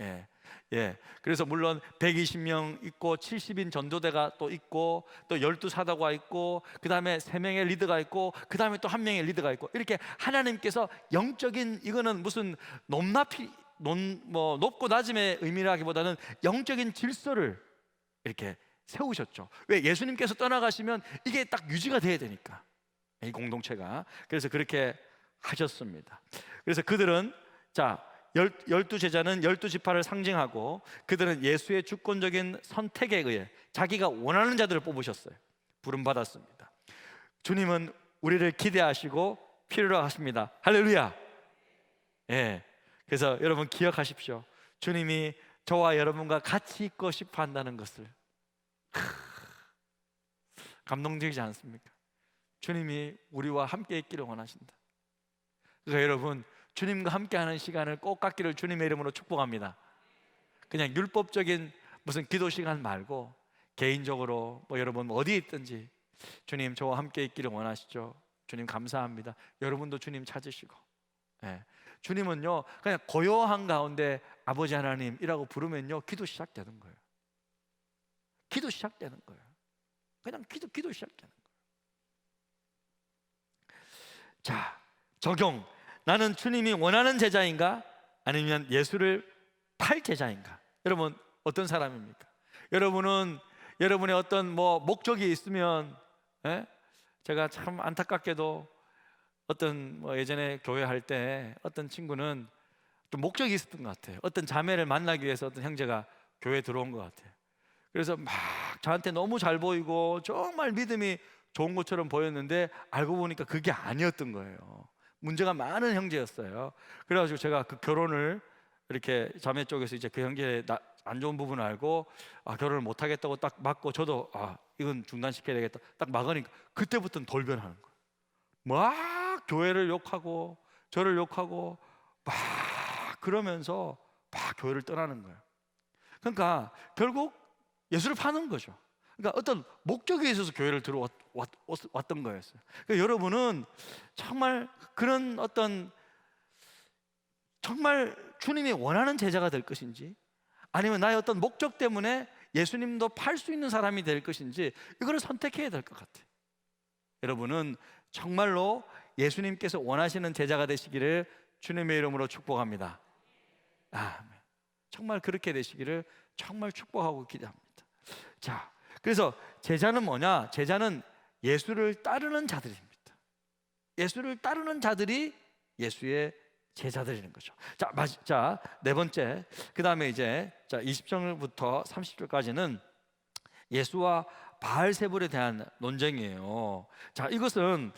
예, 예. 그래서 물론 120명 있고 70인 전도대가 또 있고 또 12사도가 있고 그 다음에 3명의 리더가 있고 그 다음에 또 1명의 리더가 있고 이렇게 하나님께서 영적인 이거는 무슨 높고 낮음의 의미라기보다는 영적인 질서를 이렇게 세우셨죠. 왜? 예수님께서 떠나가시면 이게 딱 유지가 돼야 되니까, 이 공동체가. 그래서 그렇게 하셨습니다. 그래서 그들은 12제자는 12지파를 상징하고 그들은 예수의 주권적인 선택에 의해 자기가 원하는 자들을 뽑으셨어요. 부름받았습니다. 주님은 우리를 기대하시고 필요로 하십니다. 할렐루야. 예. 그래서 여러분 기억하십시오. 주님이 저와 여러분과 같이 있고 싶어 한다는 것을. 감동적이지 않습니까? 주님이 우리와 함께 있기를 원하신다. 그러니까 여러분, 주님과 함께하는 시간을 꼭 갖기를 주님의 이름으로 축복합니다. 그냥 율법적인 무슨 기도 시간 말고 개인적으로 여러분 어디 있든지 주님 저와 함께 있기를 원하시죠. 주님 감사합니다. 여러분도 주님 찾으시고, 예. 주님은요 그냥 고요한 가운데 아버지 하나님이라고 부르면요 기도 시작되는 거예요. 기도 시작되는 거예요. 그냥 기도 시작되는 거예요. 자, 적용. 나는 주님이 원하는 제자인가? 아니면 예수를 팔 제자인가? 여러분 어떤 사람입니까? 여러분은 여러분의 어떤 목적이 있으면, 예? 제가 참 안타깝게도 어떤 예전에 교회 할 때 어떤 친구는 좀 목적이 있었던 것 같아요. 어떤 자매를 만나기 위해서 어떤 형제가 교회에 들어온 것 같아요. 그래서 막 저한테 너무 잘 보이고 정말 믿음이 좋은 것처럼 보였는데 알고 보니까 그게 아니었던 거예요. 문제가 많은 형제였어요. 그래가지고 제가 그 결혼을 이렇게 자매 쪽에서 이제 그 형제의 안 좋은 부분을 알고 결혼을 못 하겠다고 딱 막고 저도 이건 중단시켜야 되겠다 딱 막으니까 그때부터는 돌변하는 거예요. 막 교회를 욕하고 저를 욕하고 막 그러면서 막 교회를 떠나는 거예요. 그러니까 결국 예수를 파는 거죠. 그러니까 어떤 목적에 있어서 교회를 들어왔던 거였어요. 그러니까 여러분은 정말 그런 어떤 정말 주님이 원하는 제자가 될 것인지 아니면 나의 어떤 목적 때문에 예수님도 팔 수 있는 사람이 될 것인지 이거를 선택해야 될 것 같아요. 여러분은 정말로 예수님께서 원하시는 제자가 되시기를 주님의 이름으로 축복합니다. 아멘. 정말 그렇게 되시기를 정말 축복하고 기대합니다. 자, 그래서 제자는 뭐냐? 제자는 예수를 따르는 자들입니다. 예수를 따르는 자들이 예수의 제자들이는 거죠. 자, 네 번째. 그 다음에 이제 20절부터 30절까지는 예수와 바알세불에 대한 논쟁이에요. 자, 이것은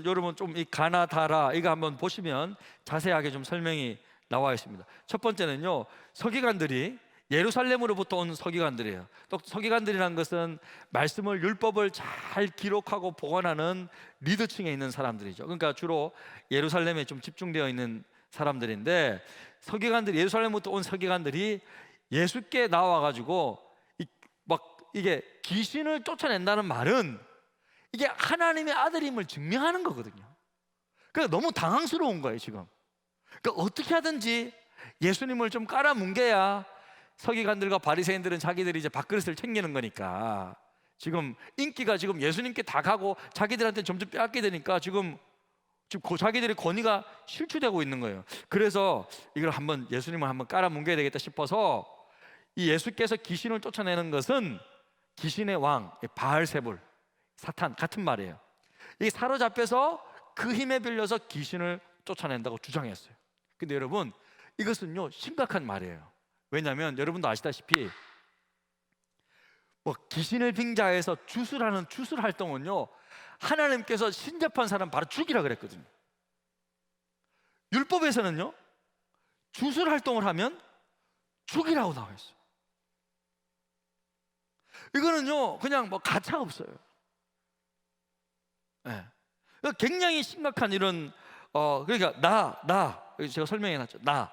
여러분 좀 이 가나다라 이거 한번 보시면 자세하게 좀 설명이 나와 있습니다. 첫 번째는요, 서기관들이 예루살렘으로부터 온 서기관들이에요. 또 서기관들이라는 것은 말씀을 율법을 잘 기록하고 보관하는 리더층에 있는 사람들이죠. 그러니까 주로 예루살렘에 좀 집중되어 있는 사람들인데 서기관들이 예루살렘부터 온 서기관들이 예수께 나와가지고 이게 귀신을 쫓아낸다는 말은 이게 하나님의 아들임을 증명하는 거거든요. 그러니까 너무 당황스러운 거예요 지금. 그러니까 어떻게 하든지 예수님을 좀 깔아뭉개야 서기관들과 바리새인들은 자기들이 이제 밥그릇을 챙기는 거니까 지금 인기가 지금 예수님께 다 가고 자기들한테 점점 빼앗게 되니까 지금 자기들의 권위가 실추되고 있는 거예요. 그래서 이걸 예수님을 한번 깔아뭉개야 되겠다 싶어서 이 예수께서 귀신을 쫓아내는 것은 귀신의 왕 바알세불 사탄 같은 말이에요. 이게 사로잡혀서 그 힘에 빌려서 귀신을 쫓아낸다고 주장했어요. 근데 여러분, 이것은요 심각한 말이에요. 왜냐하면 여러분도 아시다시피 뭐 귀신을 빙자해서 주술하는 주술 활동은요, 하나님께서 신접한 사람 바로 죽이라 그랬거든요. 율법에서는요, 주술 활동을 하면 죽이라고 나와 있어요. 이거는요 그냥 뭐 가차 없어요. 네. 굉장히 심각한 이런 그러니까 제가 설명해놨죠. 나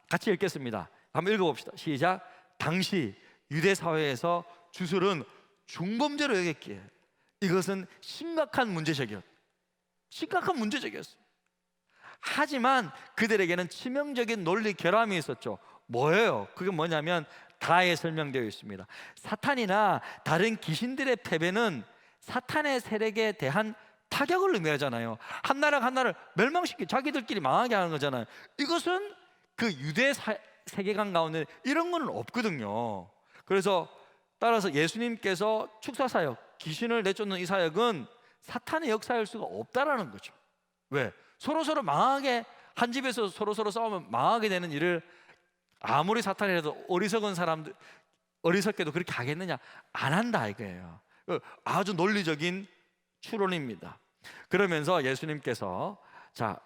같이 읽겠습니다. 한번 읽어봅시다. 시작. 당시 유대 사회에서 주술은 중범죄로 여겼기에 이것은 심각한 문제적이었어요. 하지만 그들에게는 치명적인 논리 결함이 있었죠. 뭐예요? 그게 뭐냐면 다에 설명되어 있습니다. 사탄이나 다른 귀신들의 패배는 사탄의 세력에 대한 타격을 의미하잖아요. 한 나라가 한 나라를 멸망시키고 자기들끼리 망하게 하는 거잖아요. 이것은 그 유대 세계관 가운데 이런 거는 없거든요. 그래서 따라서 예수님께서 축사사역, 귀신을 내쫓는 이 사역은 사탄의 역사일 수가 없다라는 거죠. 왜? 서로 망하게, 한 집에서 서로 싸우면 망하게 되는 일을 아무리 사탄이라도 어리석은 사람들, 어리석게도 그렇게 하겠느냐? 안 한다 이거예요. 아주 논리적인 추론입니다. 그러면서 예수님께서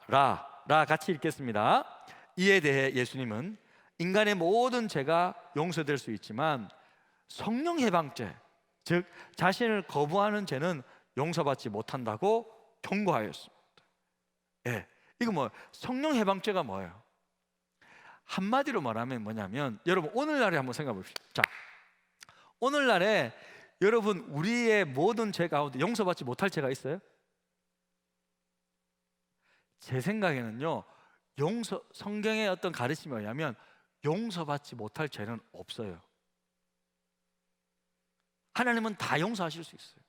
라 같이 읽겠습니다. 이에 대해 예수님은 인간의 모든 죄가 용서될 수 있지만 성령 해방죄, 즉 자신을 거부하는 죄는 용서받지 못한다고 경고하였습니다. 예, 이거 뭐 성령 해방죄가 뭐예요? 한마디로 말하면 뭐냐면, 여러분 오늘날에 한번 생각해 봅시다. 자, 오늘날에 여러분 우리의 모든 죄 가운데 용서받지 못할 죄가 있어요? 제 생각에는요, 성경의 어떤 가르침에 의하면 용서받지 못할 죄는 없어요. 하나님은 다 용서하실 수 있어요.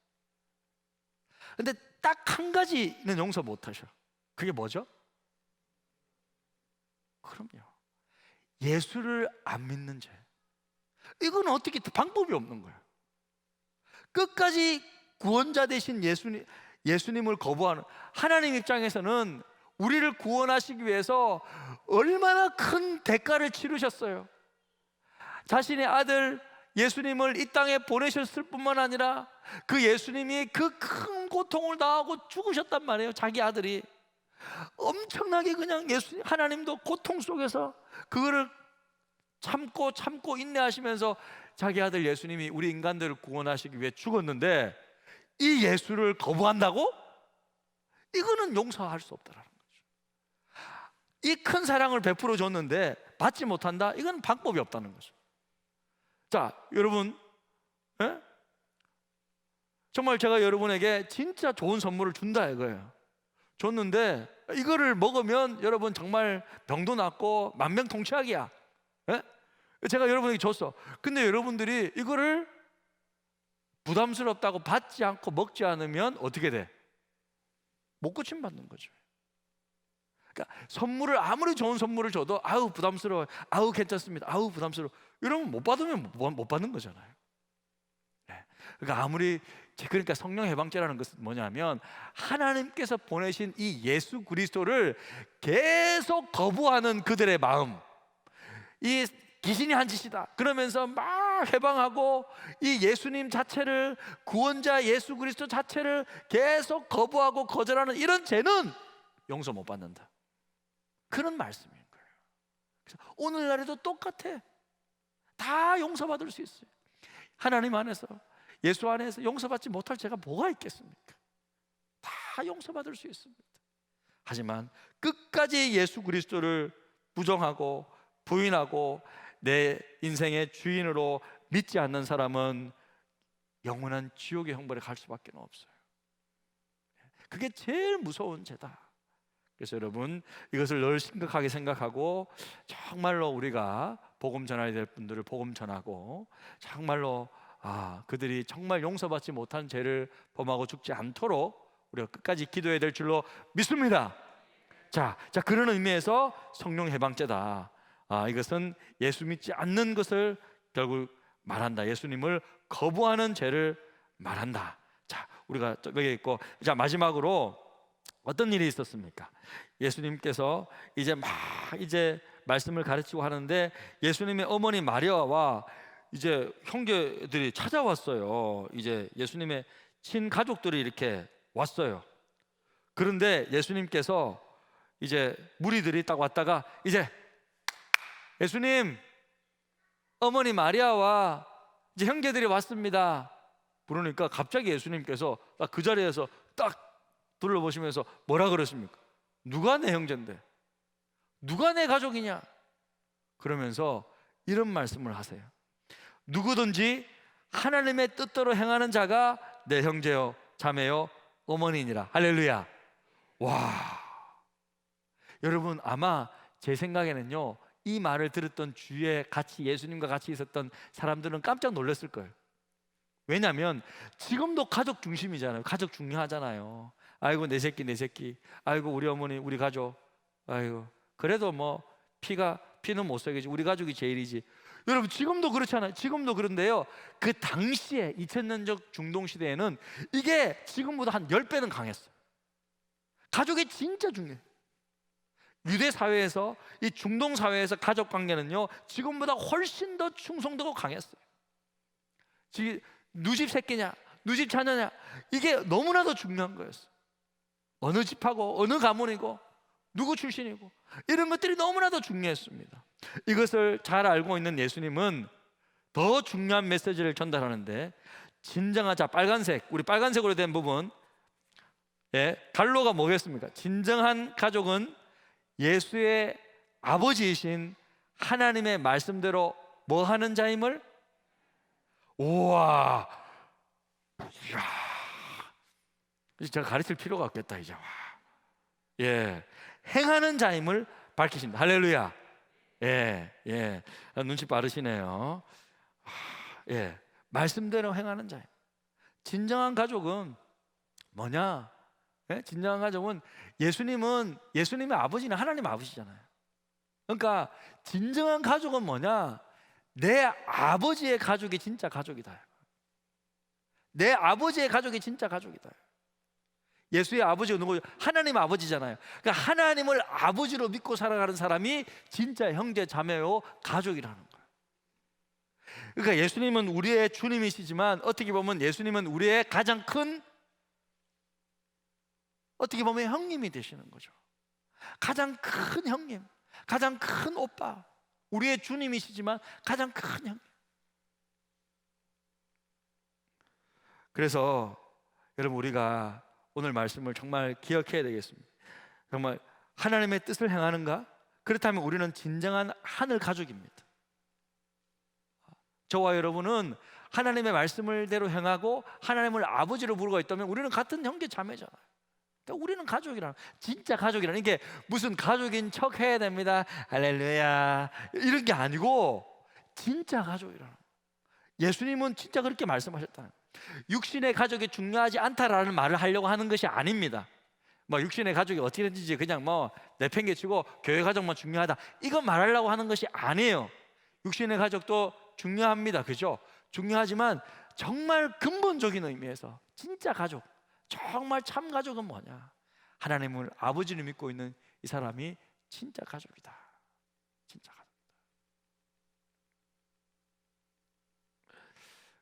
근데 딱 한 가지는 용서 못 하셔. 그게 뭐죠? 그럼요, 예수를 안 믿는 죄. 이건 어떻게 방법이 없는 거예요. 끝까지 구원자 되신 예수님을 거부하는, 하나님 입장에서는 우리를 구원하시기 위해서 얼마나 큰 대가를 치르셨어요. 자신의 아들 예수님을 이 땅에 보내셨을 뿐만 아니라 그 예수님이 그 큰 고통을 당하고 죽으셨단 말이에요. 자기 아들이 엄청나게 그냥 하나님도 고통 속에서 그거를 참고 인내하시면서 자기 아들 예수님이 우리 인간들을 구원하시기 위해 죽었는데 이 예수를 거부한다고? 이거는 용서할 수 없다라는 거죠. 이 큰 사랑을 베풀어 줬는데 받지 못한다? 이건 방법이 없다는 거죠. 자, 여러분, 예? 정말 제가 여러분에게 진짜 좋은 선물을 준다 이거예요. 줬는데 이거를 먹으면 여러분 정말 병도 낫고 만병통치약이야. 예? 제가 여러분에게 줬어. 근데 여러분들이 이거를 부담스럽다고 받지 않고 먹지 않으면 어떻게 돼? 못 고침받는 거죠. 그러니까 선물을 아무리 좋은 선물을 줘도 아우 부담스러워요, 아우 괜찮습니다, 아우 부담스러워, 이러면 못 받으면 못 받는 거잖아요. 네. 그러니까 성령 해방죄라는 것은 뭐냐면 하나님께서 보내신 이 예수 그리스도를 계속 거부하는 그들의 마음, 이 귀신이 한 짓이다 그러면서 막 해방하고 이 예수님 자체를, 구원자 예수 그리스도 자체를 계속 거부하고 거절하는 이런 죄는 용서 못 받는다, 그런 말씀인 거예요. 그래서 오늘날에도 똑같아. 다 용서받을 수 있어요. 하나님 안에서, 예수 안에서 용서받지 못할 죄가 뭐가 있겠습니까? 다 용서받을 수 있습니다. 하지만 끝까지 예수 그리스도를 부정하고 부인하고 내 인생의 주인으로 믿지 않는 사람은 영원한 지옥의 형벌에 갈 수밖에 없어요. 그게 제일 무서운 죄다. 그래서 여러분 이것을 늘 심각하게 생각하고 정말로 우리가 복음 전해야 될 분들을 복음 전하고 정말로 그들이 정말 용서받지 못한 죄를 범하고 죽지 않도록 우리가 끝까지 기도해야 될 줄로 믿습니다. 자 그런 의미에서 성령 해방죄다. 이것은 예수 믿지 않는 것을 결국 말한다. 예수님을 거부하는 죄를 말한다. 자, 우리가 여기 있고, 자 마지막으로 어떤 일이 있었습니까? 예수님께서 이제 말씀을 가르치고 하는데 예수님의 어머니 마리아와 이제 형제들이 찾아왔어요. 이제 예수님의 친가족들이 이렇게 왔어요. 그런데 예수님께서 이제 무리들이 딱 왔다가 이제 예수님, 어머니 마리아와 이제 형제들이 왔습니다. 그러니까 갑자기 예수님께서 딱 그 자리에서 딱 둘러보시면서 뭐라 그러십니까? 누가 내 형제인데? 누가 내 가족이냐? 그러면서 이런 말씀을 하세요. 누구든지 하나님의 뜻대로 행하는 자가 내 형제요, 자매요, 어머니니라. 할렐루야. 와, 여러분 아마 제 생각에는요, 이 말을 들었던 주위에 같이 예수님과 같이 있었던 사람들은 깜짝 놀랐을 거예요. 왜냐하면 지금도 가족 중심이잖아요. 가족 중요하잖아요. 아이고 내 새끼 내 새끼, 아이고 우리 어머니 우리 가족, 아이고 그래도 뭐 피는 못 속이지, 우리 가족이 제일이지. 여러분 지금도 그렇잖아요. 지금도 그런데요, 그 당시에 2000년적 중동시대에는 이게 지금보다 한 10배는 강했어요. 가족이 진짜 중요해요. 유대 사회에서, 이 중동 사회에서 가족 관계는요 지금보다 훨씬 더 충성도가 강했어요. 누집 새끼냐, 누집 자녀냐, 이게 너무나도 중요한 거였어요. 어느 집하고 어느 가문이고 누구 출신이고 이런 것들이 너무나도 중요했습니다. 이것을 잘 알고 있는 예수님은 더 중요한 메시지를 전달하는데, 진정한, 자 빨간색, 우리 빨간색으로 된 부분, 갈로가 뭐겠습니까? 진정한 가족은 예수의 아버지이신 하나님의 말씀대로 뭐 하는 자임을, 우와, 이야, 제가 가르칠 필요가 없겠다 이제. 행하는 자임을 밝히신다. 할렐루야. 눈치 빠르시네요. 말씀대로 행하는 자임. 진정한 가족은 뭐냐? 진정한 가족은 예수님의 아버지는 하나님 아버지잖아요. 그러니까 진정한 가족은 뭐냐? 내 아버지의 가족이 진짜 가족이다. 내 아버지의 가족이 진짜 가족이다. 예수의 아버지가 누구예요? 하나님 아버지잖아요. 그러니까 하나님을 아버지로 믿고 살아가는 사람이 진짜 형제 자매요 가족이라는 거예요. 그러니까 예수님은 우리의 주님이시지만 어떻게 보면 예수님은 우리의 가장 큰, 어떻게 보면 형님이 되시는 거죠. 가장 큰 형님, 가장 큰 오빠, 우리의 주님이시지만 가장 큰 형님. 그래서 여러분 우리가 오늘 말씀을 정말 기억해야 되겠습니다. 정말 하나님의 뜻을 행하는가? 그렇다면 우리는 진정한 하늘 가족입니다. 저와 여러분은 하나님의 말씀을 대로 행하고 하나님을 아버지로 부르고 있다면 우리는 같은 형제 자매잖아요. 그러니까 우리는 가족이라는, 진짜 가족이라는 게 무슨 가족인 척 해야 됩니다, 할렐루야, 이런 게 아니고 진짜 가족이라는. 예수님은 진짜 그렇게 말씀하셨다는. 육신의 가족이 중요하지 않다라는 말을 하려고 하는 것이 아닙니다. 뭐 육신의 가족이 어떻게 되는지 그냥 뭐 내팽개치고 교회 가족만 중요하다, 이건 말하려고 하는 것이 아니에요. 육신의 가족도 중요합니다. 그죠? 중요하지만 정말 근본적인 의미에서 진짜 가족, 정말 참 가족은 뭐냐? 하나님을 아버지를 믿고 있는 이 사람이 진짜 가족이다. 진짜 가족이다.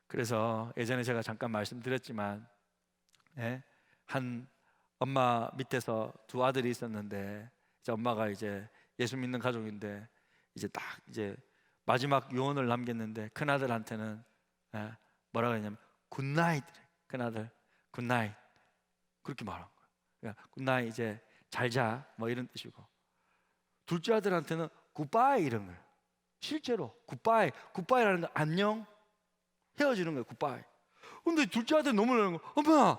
그래서 예전에 제가 잠깐 말씀드렸지만, 한 엄마 밑에서 두 아들이 있었는데, 이제 엄마가 이제 예수 믿는 가족인데 이제 딱 이제 마지막 유언을 남겼는데 큰 아들한테는 뭐라고 했냐면 굿나잇. 큰 아들 굿나잇 그렇게 말한 거예요. 그러니까 굿나잇, 이제 잘 자, 뭐 이런 뜻이고, 둘째 아들한테는 굿바이 이런 거예요. 실제로 굿바이라는 건 안녕, 헤어지는 거예요. 굿바이. 근데 둘째 아들 너무 놀라는 거예요. 엄마,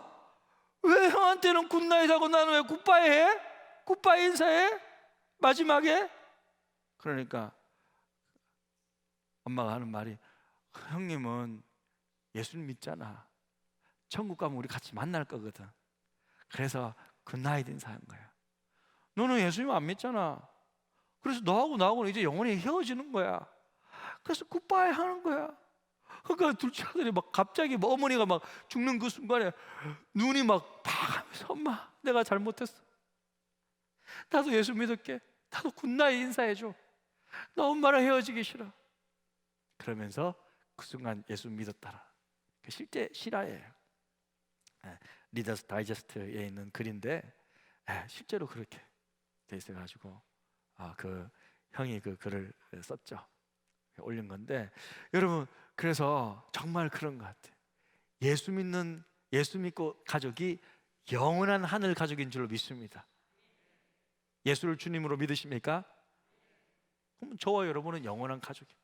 왜 형한테는 굿나잇하고 나는 왜 굿바이 해? 굿바이 인사해? 마지막에? 그러니까 엄마가 하는 말이, 형님은 예수님 믿잖아. 천국 가면 우리 같이 만날 거거든. 그래서 굿나잇 인사한 거야. 너는 예수님 안 믿잖아. 그래서 너하고 나하고는 이제 영원히 헤어지는 거야. 그래서 굿바이 하는 거야. 그러니까 둘째 아들이 막 갑자기 뭐 어머니가 막 죽는 그 순간에 눈이 막 팍 하면서, 엄마 내가 잘못했어. 나도 예수 믿을게. 나도 굿나잇 인사해줘. 나 엄마랑 헤어지기 싫어. 그러면서 그 순간 예수 믿었더라. 실제 실화예요. 리더스 다이제스트에 있는 글인데 실제로 그렇게 돼 있어가지고 그 형이 그 글을 썼죠. 올린 건데, 여러분, 그래서 정말 그런 것 같아요. 예수 믿고 가족이 영원한 하늘 가족인 줄로 믿습니다. 예수를 주님으로 믿으십니까? 그럼 저와 여러분은 영원한 가족입니다.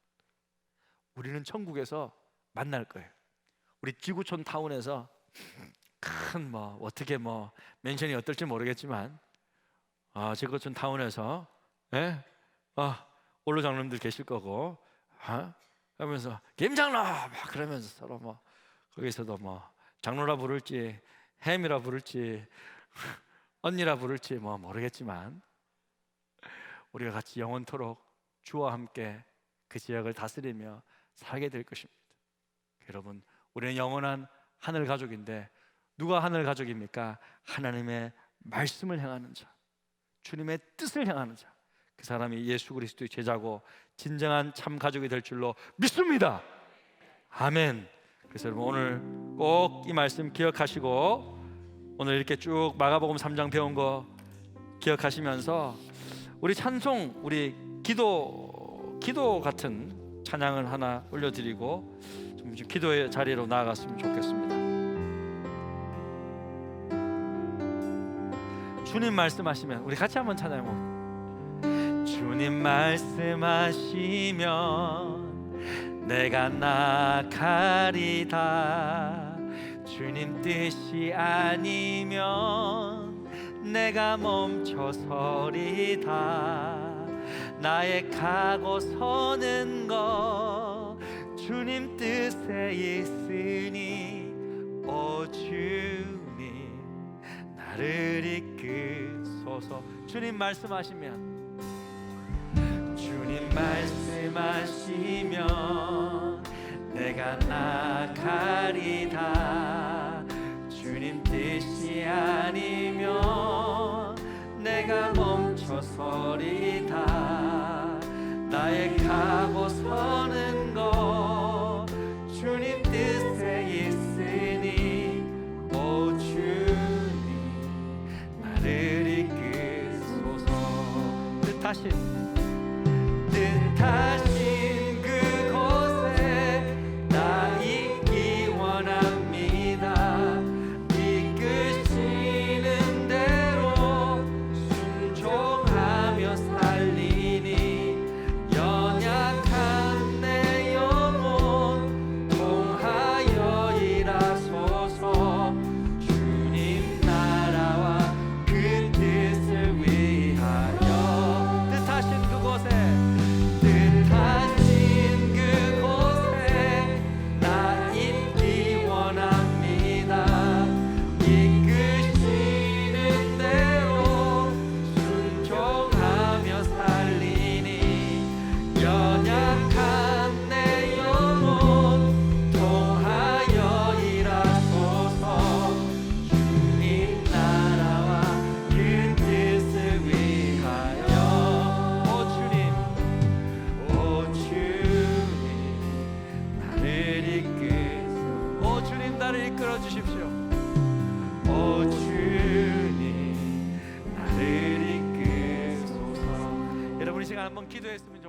우리는 천국에서 만날 거예요. 우리 지구촌 타운에서 큰 어떻게 맨션이 어떨지 모르겠지만 지구촌 타운에서 올로 장로님들 계실 거고 하면서 김장로 막 그러면서 서로 거기서도 장로라 부를지 햄이라 부를지 언니라 부를지 모르겠지만 우리가 같이 영원토록 주와 함께 그 지역을 다스리며 살게 될 것입니다. 여러분, 우리는 영원한 하늘 가족인데 누가 하늘 가족입니까? 하나님의 말씀을 행하는 자, 주님의 뜻을 행하는 자, 그 사람이 예수 그리스도의 제자고 진정한 참 가족이 될 줄로 믿습니다. 아멘. 그래서 여러분, 오늘 꼭 이 말씀 기억하시고 오늘 이렇게 쭉 마가복음 3장 배운 거 기억하시면서 우리 찬송, 우리 기도 같은 찬양을 하나 올려드리고 좀 기도의 자리로 나아갔으면 좋겠습니다. 주님 말씀하시면 우리 같이 한번 찬양해 볼게요. 주님 말씀하시면 내가 나가리다. 주님 뜻이 아니면 내가 멈춰서리다. 나의 가고 서는 것 주님 뜻에 있으니 오 주님 나를 이끄소서. 주님 말씀하시면 주님 말씀하시면 내가 나가리다. 주님 뜻이 아니면 내가 멈춰서리다. 나의 가고 서는 것 주님 뜻에 있으니 오 주님 나를 이끄소서. 뜻하신 그곳에 나 있기 원합니다. 이끄시는 대로 순종하며 살리니 연약한 내 영혼 통하여 일하소서. 주님 나라와 그 뜻을 위하여 뜻하신 그곳에 나 있기 원합니다. 이끄시는 대로 순종하며 살리니 연약한 내 영혼 통하여 일하소서. 주님 나라와 그 뜻을 위하여 오 주님 나를 이끄소. 오 주님 나를 이끌어 주십시오. 오 주님 나를 이끄소서. 여러분 이 시간 한번 기도했으면